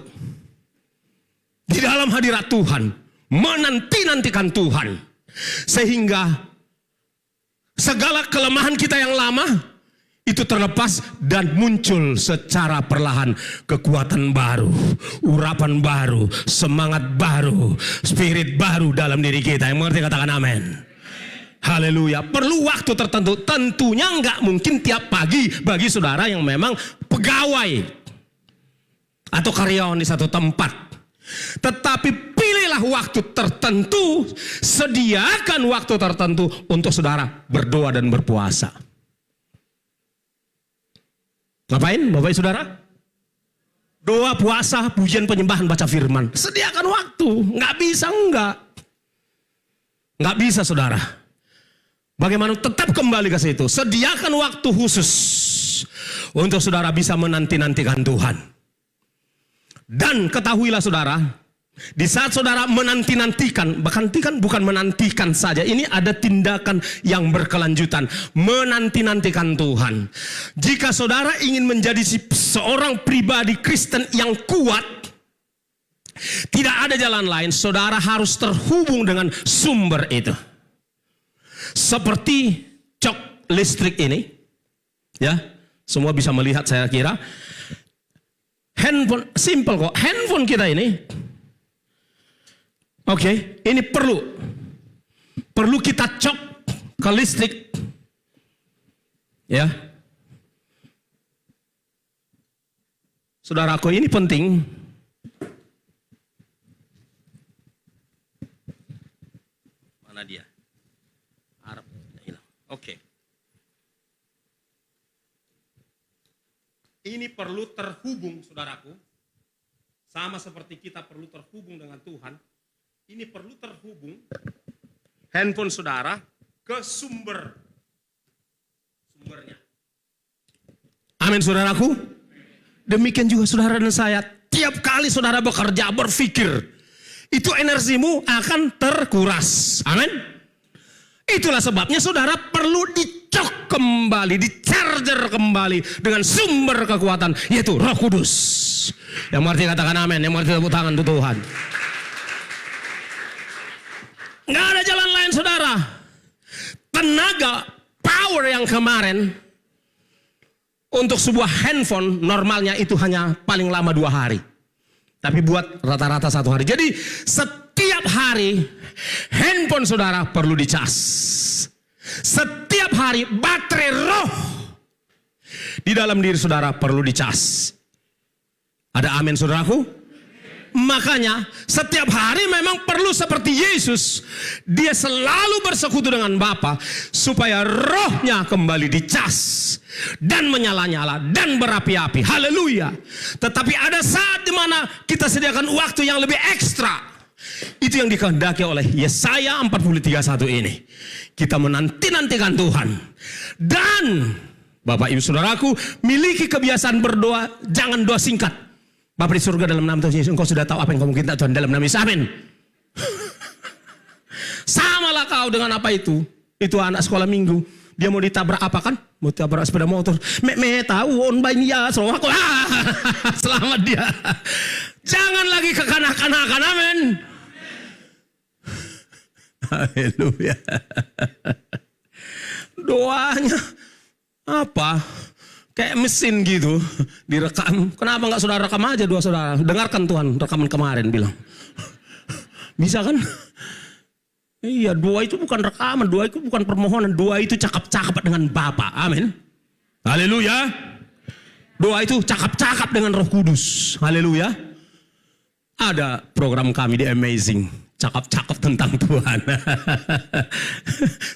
di dalam hadirat Tuhan, menanti-nantikan Tuhan. Sehingga segala kelemahan kita yang lama itu terlepas dan muncul secara perlahan kekuatan baru, urapan baru, semangat baru, spirit baru dalam diri kita. Yang mengerti katakan amin. Haleluya. Perlu waktu tertentu. Tentunya nggak mungkin tiap pagi bagi saudara yang memang pegawai atau karyawan di satu tempat. Tetapi pilihlah waktu tertentu, sediakan waktu tertentu untuk saudara berdoa dan berpuasa. Ngapain Bapak Ibu Saudara? Doa, puasa, pujian, penyembahan, baca firman. Sediakan waktu. Nggak bisa enggak. Nggak bisa saudara. Bagaimana tetap kembali ke situ. Sediakan waktu khusus untuk saudara bisa menanti-nantikan Tuhan. Dan ketahuilah saudara, di saat saudara menanti-nantikan, bahkan bukan menantikan saja, ini ada tindakan yang berkelanjutan, menanti-nantikan Tuhan. Jika saudara ingin menjadi seorang pribadi Kristen yang kuat, tidak ada jalan lain, saudara harus terhubung dengan sumber itu. Seperti cok listrik ini, ya, semua bisa melihat saya kira. Handphone, simple kok, handphone kita ini. Oke, ini perlu kita cok ke listrik, ya. Saudaraku, ini penting. Mana dia? Arab hilang. Oke. Ini perlu terhubung, saudaraku. Sama seperti kita perlu terhubung dengan Tuhan. Ini perlu terhubung handphone saudara ke sumbernya. Amin, saudaraku. Demikian juga saudara dan saya. Tiap kali saudara bekerja, berpikir, itu energimu akan terkuras. Amin. Itulah sebabnya saudara perlu dicok kembali, di-charger kembali dengan sumber kekuatan, yaitu Roh Kudus. Yang mengerti katakan amin, yang mengerti tepuk tangan untuk Tuhan. Nggak ada jalan lain, saudara. Tenaga, power yang kemarin untuk sebuah handphone normalnya itu hanya paling lama 2 hari. Tapi buat rata-rata 1 hari. Jadi setiap hari handphone saudara perlu dicas. Setiap hari baterai roh di dalam diri saudara perlu dicas. Ada amin, saudaraku? Makanya setiap hari memang perlu seperti Yesus. Dia selalu bersekutu dengan Bapa supaya rohnya kembali dicas dan menyala-nyala dan berapi-api. Haleluya. Tetapi ada saat di mana kita sediakan waktu yang lebih ekstra. Itu yang dikehendaki oleh Yesaya 43:1 ini. Kita menanti-nantikan Tuhan. Dan Bapak Ibu Saudaraku, miliki kebiasaan berdoa, jangan doa singkat. Bapa di surga, dalam nama Tuhan Yesus, Engkau sudah tahu apa yang kamu minta Tuhan, dalam nama Yesus, amin. Samalah kau dengan apa itu? Itu anak sekolah minggu. Dia mau ditabrak apa kan? Mau ditabrak sepeda motor. Tahu on by ya, selamat dia. Jangan lagi kekanak-kanakan, amin. Haleluya. Doanya apa? Kayak mesin gitu, direkam. Kenapa nggak saudara rekam aja doa saudara? Dengarkan Tuhan rekaman kemarin bilang. Bisa kan? Iya, doa itu bukan rekaman, doa itu bukan permohonan, doa itu cakap-cakap dengan Bapa. Amin. Haleluya. Doa itu cakap-cakap dengan Roh Kudus. Haleluya. Ada program kami di Amazing, cakap-cakap tentang Tuhan.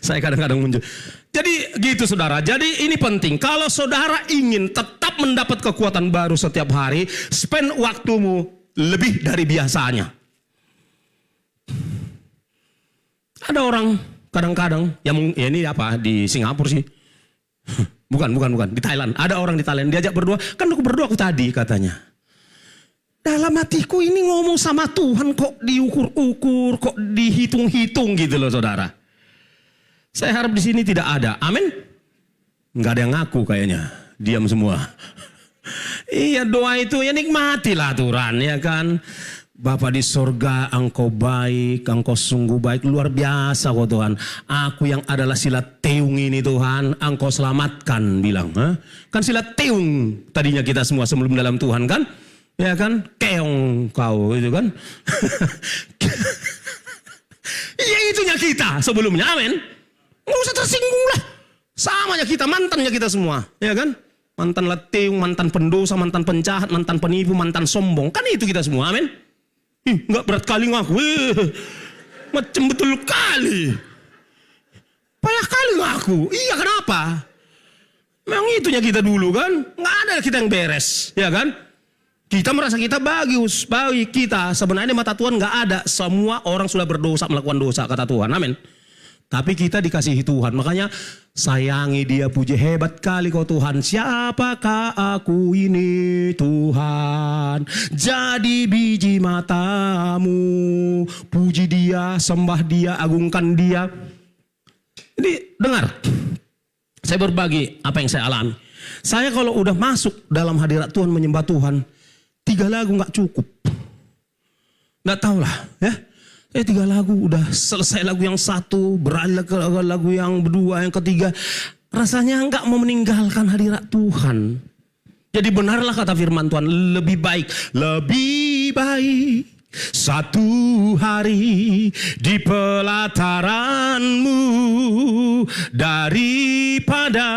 Saya kadang-kadang muncul. Jadi gitu saudara, jadi ini penting. Kalau saudara ingin tetap mendapat kekuatan baru setiap hari, spend waktumu lebih dari biasanya. Ada orang kadang-kadang, ya ini apa, di Singapura sih. Bukan, di Thailand. Ada orang di Thailand, diajak berdoa, kan aku berdoa aku tadi katanya. Dalam hatiku ini ngomong sama Tuhan kok diukur-ukur, kok dihitung-hitung gitu loh saudara. Saya harap di sini tidak ada. Amin. Enggak ada yang ngaku kayaknya. Diam semua. Iya, doa itu ya nikmatilah aturan ya kan. Bapa di sorga, Engkau baik, Engkau sungguh baik, luar biasa kok Tuhan. Aku yang adalah silat teung ini Tuhan, Engkau selamatkan bilang. Kan silat teung tadinya kita semua sebelum dalam Tuhan kan. Ya kan, keong kau itu kan. Iya itunya kita sebelumnya, amin. Nggak usah tersinggung lah. Samanya kita, mantannya kita semua. Ya kan? Mantan leting, mantan pendosa, mantan penjahat, mantan penipu, mantan sombong. Kan itu kita semua, amin. Nggak berat kali ngaku. Macam betul kali. Payah kali ngaku. Iya kenapa? Memang itunya kita dulu kan. Nggak ada kita yang beres. Ya kan? Kita merasa kita bagus. Baik kita. Sebenarnya mata Tuhan nggak ada. Semua orang sudah berdosa, melakukan dosa, kata Tuhan. Amin. Tapi kita dikasihi Tuhan. Makanya sayangi dia, puji, hebat kali kau Tuhan. Siapakah aku ini Tuhan? Jadi biji matamu. Puji dia, sembah dia, agungkan dia. Jadi dengar. Saya berbagi apa yang saya alami. Saya kalau udah masuk dalam hadirat Tuhan, menyembah Tuhan, 3 lagu gak cukup. Gak tau lah ya. 3 lagu udah selesai lagu yang 1, beralih ke lagu yang 2, yang ketiga. Rasanya enggak mau meninggalkan hadirat Tuhan. Jadi benarlah kata firman Tuhan, lebih baik Satu hari di pelataranmu daripada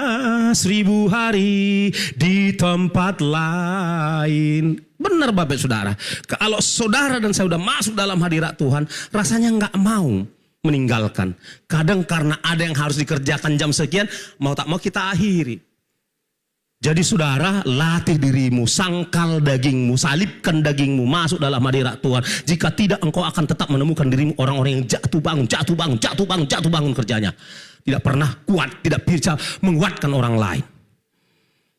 1000 hari di tempat lain. Benar Bapak Saudara. Kalau saudara dan saya sudah masuk dalam hadirat Tuhan, rasanya nggak mau meninggalkan. Kadang karena ada yang harus dikerjakan jam sekian, mau tak mau kita akhiri. Jadi saudara, latih dirimu, sangkal dagingmu, salibkan dagingmu, masuk dalam hadirat Tuhan. Jika tidak, engkau akan tetap menemukan dirimu orang-orang yang jatuh bangun kerjanya. Tidak pernah kuat, tidak bisa menguatkan orang lain.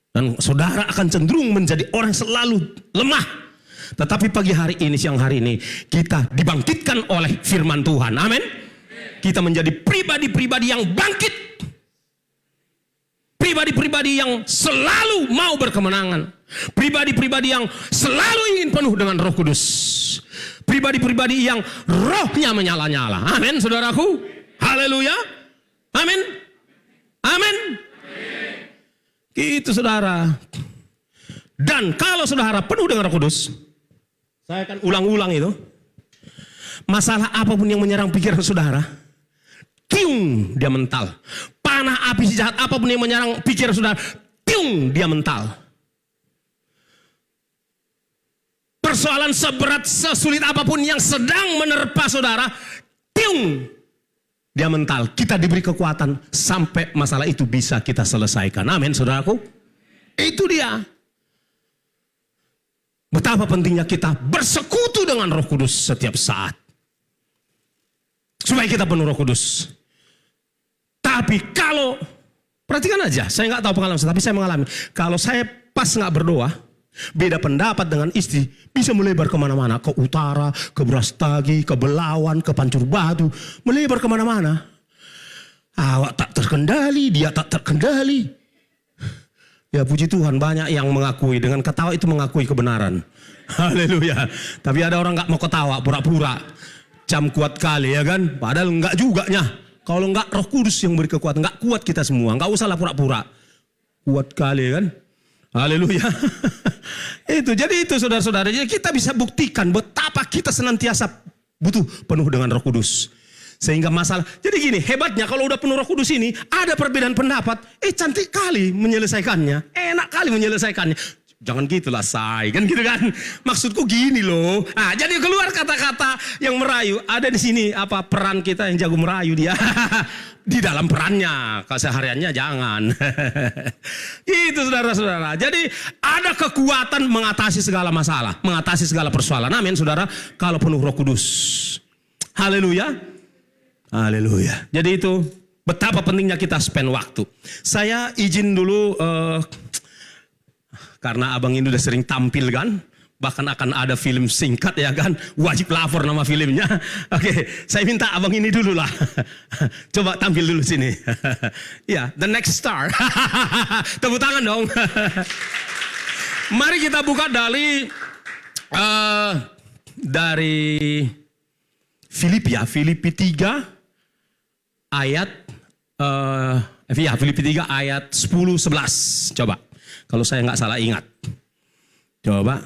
Dan saudara akan cenderung menjadi orang yang selalu lemah. Tetapi pagi hari ini, siang hari ini, kita dibangkitkan oleh firman Tuhan. Amin. Kita menjadi pribadi-pribadi yang bangkit. Pribadi-pribadi yang selalu mau berkemenangan. Pribadi-pribadi yang selalu ingin penuh dengan Roh Kudus. Pribadi-pribadi yang rohnya menyala-nyala. Amin, saudaraku. Haleluya. Amin. Amin. Gitu saudara. Dan kalau saudara penuh dengan Roh Kudus, saya akan ulang-ulang itu. Masalah apapun yang menyerang pikiran saudara, tiung, dia mental. Panah api sejahat apapun yang menyerang pikiran saudara, tiung, dia mental. Persoalan seberat, sesulit apapun yang sedang menerpa saudara, tiung, dia mental. Kita diberi kekuatan sampai masalah itu bisa kita selesaikan. Amin, saudaraku. Itu dia. Betapa pentingnya kita bersekutu dengan Roh Kudus setiap saat. Supaya kita penuh Roh Kudus. Tapi kalau, perhatikan aja, saya nggak tahu pengalaman, tapi saya mengalami. Kalau saya pas nggak berdoa, beda pendapat dengan istri, bisa melebar kemana-mana. Ke utara, ke Brastagi, ke Belawan, ke Pancur Batu. Melebar kemana-mana. Awak tak terkendali, dia tak terkendali. Ya puji Tuhan, banyak yang mengakui, dengan ketawa itu mengakui kebenaran. Haleluya. Tapi ada orang nggak mau ketawa, pura-pura. Jam kuat kali ya kan, padahal enggak juga nya. Kalau enggak Roh Kudus yang beri kekuatan, enggak kuat kita semua, enggak usahlah pura-pura. Kuat kali kan. Haleluya. Jadi itu saudara-saudara, jadi kita bisa buktikan betapa kita senantiasa butuh penuh dengan Roh Kudus. Sehingga masalah, jadi gini, hebatnya kalau udah penuh Roh Kudus ini, ada perbedaan pendapat, cantik kali menyelesaikannya, enak kali menyelesaikannya. Jangan gitulah say, kan gitu kan. Maksudku gini loh. Nah, jadi keluar kata-kata yang merayu. Ada di sini apa peran kita yang jago merayu dia. Di dalam perannya, kesehariannya jangan. Gitu saudara-saudara. Jadi ada kekuatan mengatasi segala masalah, mengatasi segala persoalan. Amin saudara, kalau penuh Roh Kudus. Haleluya. Haleluya. Jadi itu betapa pentingnya kita spend waktu. Saya izin dulu karena abang ini udah sering tampil kan, bahkan akan ada film singkat ya kan, wajib lapor nama filmnya. Oke, saya minta abang ini dulu lah. Coba tampil dulu sini. Ya, the next star. Tepuk tangan dong. Mari kita buka dari Filipi ya, Filipi 3 ayat Filipi 3 ayat 10-11. Coba. Kalau saya nggak salah ingat. Coba.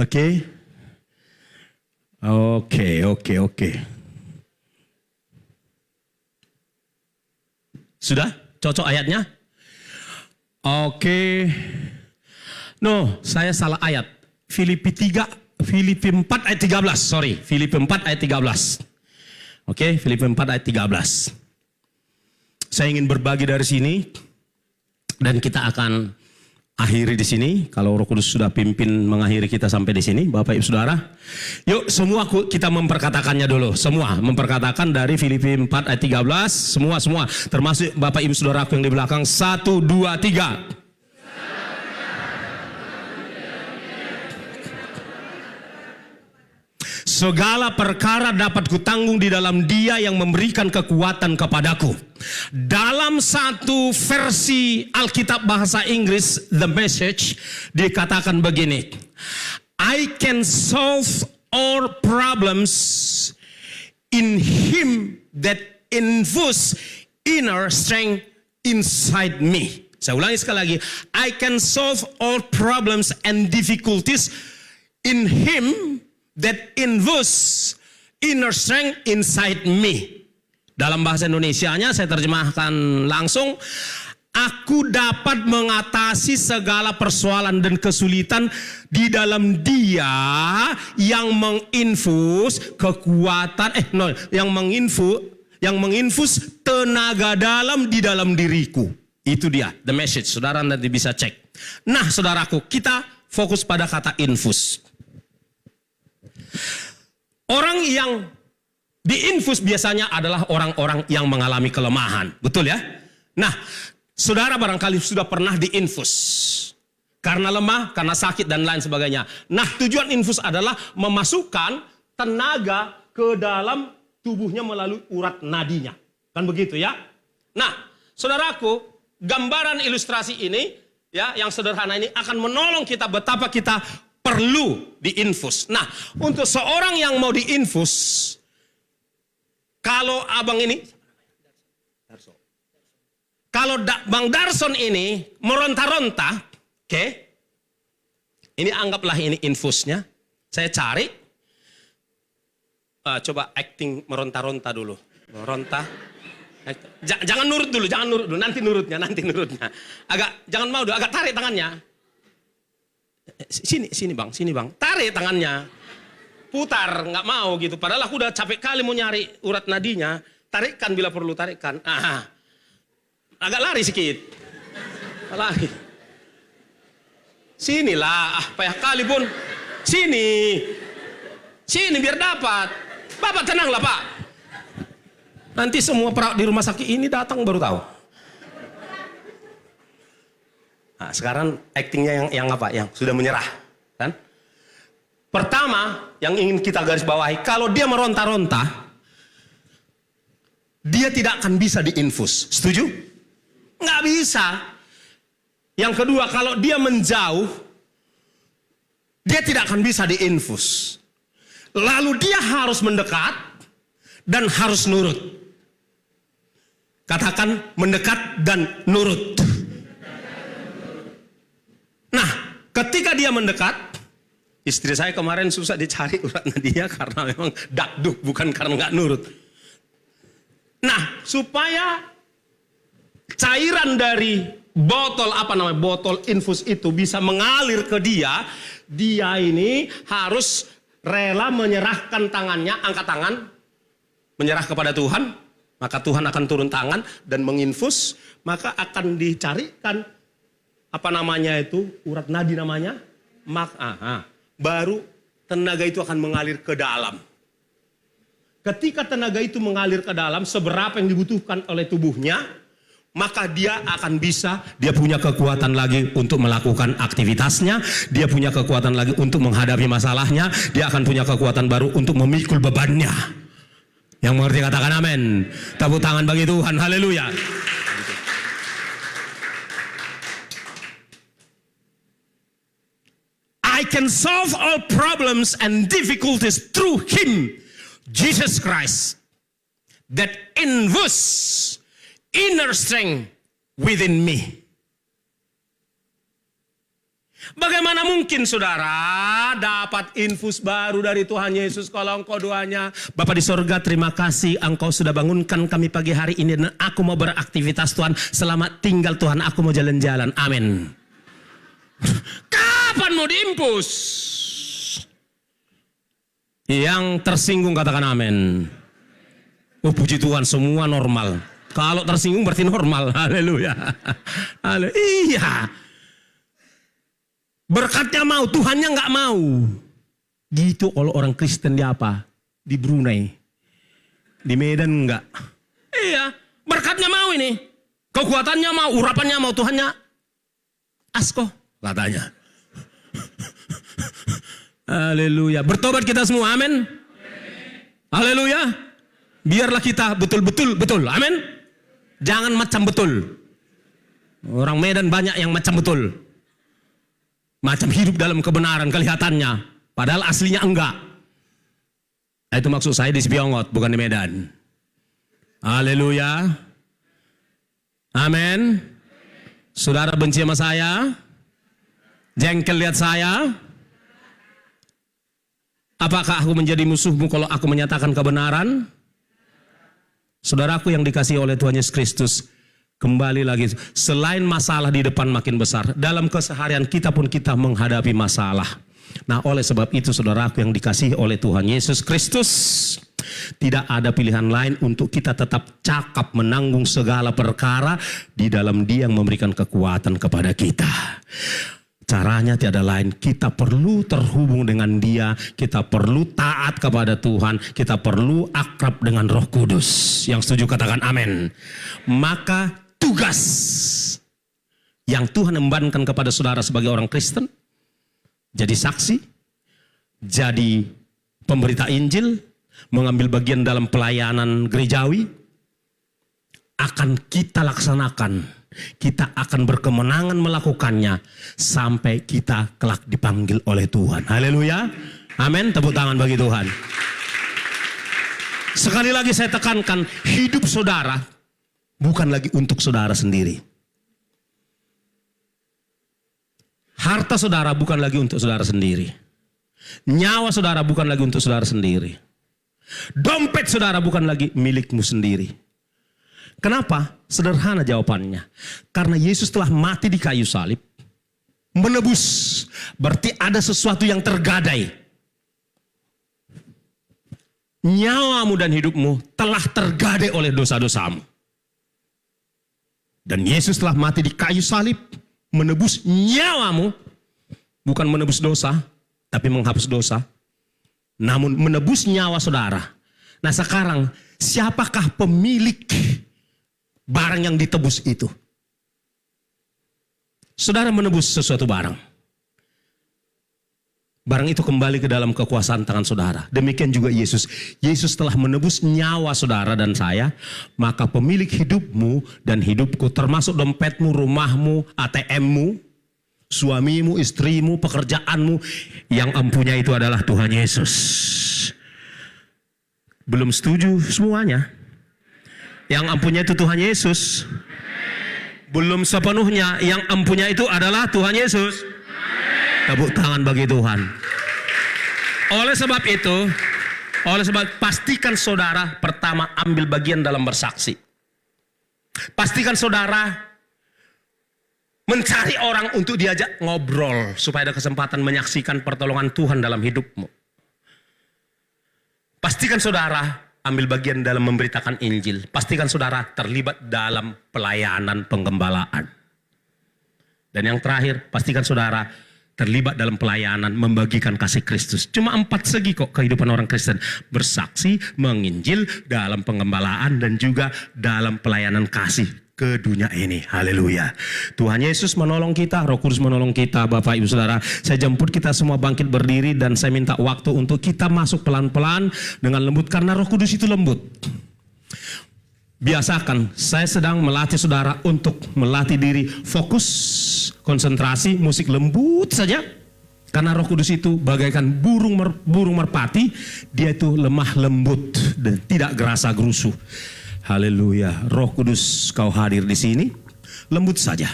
Oke. Sudah? Cocok ayatnya? Oke. No, saya salah ayat. Filipi 4 ayat 13. Sorry, Filipi 4 ayat 13. Oke, Filipi 4 ayat 13. Saya ingin berbagi dari sini. Dan kita akan akhiri di sini. Kalau Roh Kudus sudah pimpin mengakhiri kita sampai di sini, Bapak Ibu Saudara. Yuk semua kita memperkatakannya dulu. Semua memperkatakan dari Filipi 4 ayat 13. Semua. Termasuk Bapak Ibu Saudara yang di belakang. 1, 2, 3. Segala perkara dapat kutanggung di dalam Dia yang memberikan kekuatan kepadaku. Dalam satu versi Alkitab bahasa Inggris, The Message, dikatakan begini. I can solve all problems in Him that infuses inner strength inside me. Saya ulangi sekali lagi. I can solve all problems and difficulties in Him that infuse inner strength inside me. Dalam bahasa Indonesianya saya terjemahkan langsung. Aku dapat mengatasi segala persoalan dan kesulitan di dalam Dia yang menginfus kekuatan, yang menginfus tenaga dalam di dalam diriku. Itu dia, the message. Saudara nanti bisa cek. Nah, saudaraku, kita fokus pada kata infus. Orang yang diinfus biasanya adalah orang-orang yang mengalami kelemahan. Betul ya? Nah, saudara barangkali sudah pernah diinfus. Karena lemah, karena sakit dan lain sebagainya. Nah, tujuan infus adalah memasukkan tenaga ke dalam tubuhnya melalui urat nadinya. Kan begitu ya? Nah, saudaraku, gambaran ilustrasi ini ya yang sederhana ini akan menolong kita betapa kita perlu diinfus. Nah, untuk seorang yang mau diinfus, kalau abang ini, kalau Bang Darson ini meronta-ronta, oke, ini anggaplah ini infusnya. Saya cari, coba acting meronta-ronta dulu, meronta. Jangan nurut dulu, nanti nurutnya. Agak, jangan mau dulu, agak tarik tangannya. Sini bang, tarik tangannya. Putar, nggak mau gitu. Padahal aku udah capek kali mau nyari urat nadinya. Tarikkan bila perlu, tarikkan. Agak lari sedikit. Lari. Sinilah, payah kali pun. Sini biar dapat. Bapak tenanglah Pak. Nanti semua perawat di rumah sakit ini datang baru tahu. Nah, sekarang aktingnya yang apa? Yang sudah menyerah, kan? Pertama, yang ingin kita garis bawahi, kalau dia meronta-ronta, dia tidak akan bisa diinfus. Setuju? Nggak bisa. Yang kedua, kalau dia menjauh, dia tidak akan bisa diinfus. Lalu dia harus mendekat dan harus nurut. Katakan mendekat dan nurut. Nah, ketika dia mendekat, istri saya kemarin susah dicari urat nadia karena memang dakduk, bukan karena nggak nurut. Nah, supaya cairan dari botol infus itu bisa mengalir ke dia ini harus rela menyerahkan tangannya, angkat tangan, menyerah kepada Tuhan. Maka Tuhan akan turun tangan dan menginfus, maka akan dicarikan urat nadi namanya, baru tenaga itu akan mengalir ke dalam. Ketika tenaga itu mengalir ke dalam, seberapa yang dibutuhkan oleh tubuhnya, maka dia akan bisa, dia punya kekuatan lagi untuk melakukan aktivitasnya, dia punya kekuatan lagi untuk menghadapi masalahnya, dia akan punya kekuatan baru untuk memikul bebannya. Yang mengerti katakan amin. Tepuk tangan bagi Tuhan, haleluya. I can solve all problems and difficulties through Him, Jesus Christ, that infuse inner strength within me. Bagaimana mungkin saudara dapat infus baru dari Tuhan Yesus kalau engkau doanya, Bapa di sorga, terima kasih engkau sudah bangunkan kami pagi hari ini dan aku mau beraktivitas Tuhan. Selamat tinggal Tuhan, aku mau jalan-jalan. Amin. Kapan mau diinfus? Yang tersinggung katakan amin. Oh puji Tuhan, semua normal. Kalau tersinggung berarti normal. Haleluya. Iya. Berkatnya mau, Tuhannya nggak mau. Gitu kalau orang Kristen di apa? Di Brunei. Di Medan enggak. Iya, berkatnya mau ini. Kekuatannya mau, urapannya mau, Tuhannya asko katanya. Haleluya. Bertobat kita semua, amin. Haleluya. Biarlah kita betul-betul betul, amin. Jangan macam betul. Orang Medan banyak yang macam betul. Macam hidup dalam kebenaran kelihatannya, padahal aslinya enggak. Itu maksud saya di Spiongot, bukan di Medan. Haleluya. Amin. Saudara benci sama saya? Jengkel lihat saya? Apakah aku menjadi musuhmu kalau aku menyatakan kebenaran? Saudaraku yang dikasihi oleh Tuhan Yesus Kristus, kembali lagi, selain masalah di depan makin besar, dalam keseharian kita pun kita menghadapi masalah. Nah, oleh sebab itu saudaraku yang dikasihi oleh Tuhan Yesus Kristus, tidak ada pilihan lain untuk kita tetap cakap menanggung segala perkara di dalam Dia yang memberikan kekuatan kepada kita. Caranya tiada lain, kita perlu terhubung dengan Dia, kita perlu taat kepada Tuhan, kita perlu akrab dengan Roh Kudus. Yang setuju katakan amin. Maka tugas yang Tuhan embankan kepada saudara sebagai orang Kristen, jadi saksi, jadi pemberita Injil, mengambil bagian dalam pelayanan gerejawi, akan kita laksanakan. Kita akan berkemenangan melakukannya sampai kita kelak dipanggil oleh Tuhan. Haleluya. Amin. Tepuk tangan bagi Tuhan. Sekali lagi saya tekankan, hidup saudara bukan lagi untuk saudara sendiri. Harta saudara bukan lagi untuk saudara sendiri. Nyawa saudara bukan lagi untuk saudara sendiri. Dompet saudara bukan lagi milikmu sendiri. Kenapa? Sederhana jawabannya. Karena Yesus telah mati di kayu salib, menebus. Berarti ada sesuatu yang tergadai. Nyawamu dan hidupmu telah tergadai oleh dosa-dosamu. Dan Yesus telah mati di kayu salib, menebus nyawamu. Bukan menebus dosa, tapi menghapus dosa. Namun menebus nyawa saudara. Nah sekarang, siapakah pemilik barang yang ditebus itu? Saudara menebus sesuatu barang. Barang itu kembali ke dalam kekuasaan tangan saudara. Demikian juga Yesus. Yesus telah menebus nyawa saudara dan saya. Maka pemilik hidupmu dan hidupku, termasuk dompetmu, rumahmu, ATM-mu, suamimu, istrimu, pekerjaanmu, yang empunya itu adalah Tuhan Yesus. Belum setuju semuanya? Yang empunya itu Tuhan Yesus. Belum sepenuhnya, yang empunya itu adalah Tuhan Yesus. Tepuk tangan bagi Tuhan. Oleh sebab itu, pastikan saudara pertama ambil bagian dalam bersaksi. Pastikan saudara mencari orang untuk diajak ngobrol supaya ada kesempatan menyaksikan pertolongan Tuhan dalam hidupmu. Pastikan saudara ambil bagian dalam memberitakan Injil. Pastikan saudara terlibat dalam pelayanan penggembalaan. Dan yang terakhir, pastikan saudara terlibat dalam pelayanan membagikan kasih Kristus. Cuma 4 segi kok kehidupan orang Kristen. Bersaksi, menginjil, dalam penggembalaan, dan juga dalam pelayanan kasih ke dunia ini. Haleluya. Tuhan Yesus menolong kita, Roh Kudus menolong kita. Bapak Ibu Saudara, saya jemput kita semua bangkit berdiri dan saya minta waktu untuk kita masuk pelan-pelan dengan lembut, karena Roh Kudus itu lembut. Biasakan, saya sedang melatih saudara untuk melatih diri fokus, konsentrasi, musik lembut saja. Karena Roh Kudus itu bagaikan burung merpati, dia itu lemah lembut dan tidak gerasa gerusu. Haleluya. Roh Kudus kau hadir di sini, lembut saja.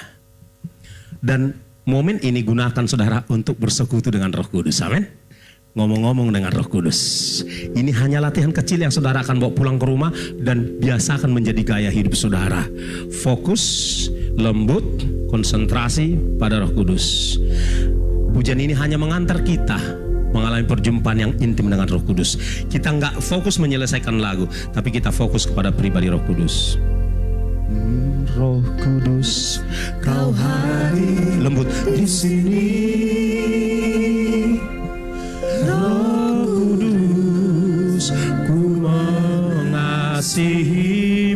Dan momen ini gunakan saudara untuk bersekutu dengan Roh Kudus. Amin. Ngomong-ngomong dengan Roh Kudus. Ini hanya latihan kecil yang saudara akan bawa pulang ke rumah dan biasakan menjadi gaya hidup saudara. Fokus, lembut, konsentrasi pada Roh Kudus. Pujian ini hanya mengantar kita mengalami perjumpaan yang intim dengan Roh Kudus. Kita nggak fokus menyelesaikan lagu, tapi kita fokus kepada pribadi Roh Kudus. Roh Kudus, kau hadir lembut di sini. Roh Kudus, ku mengasihi.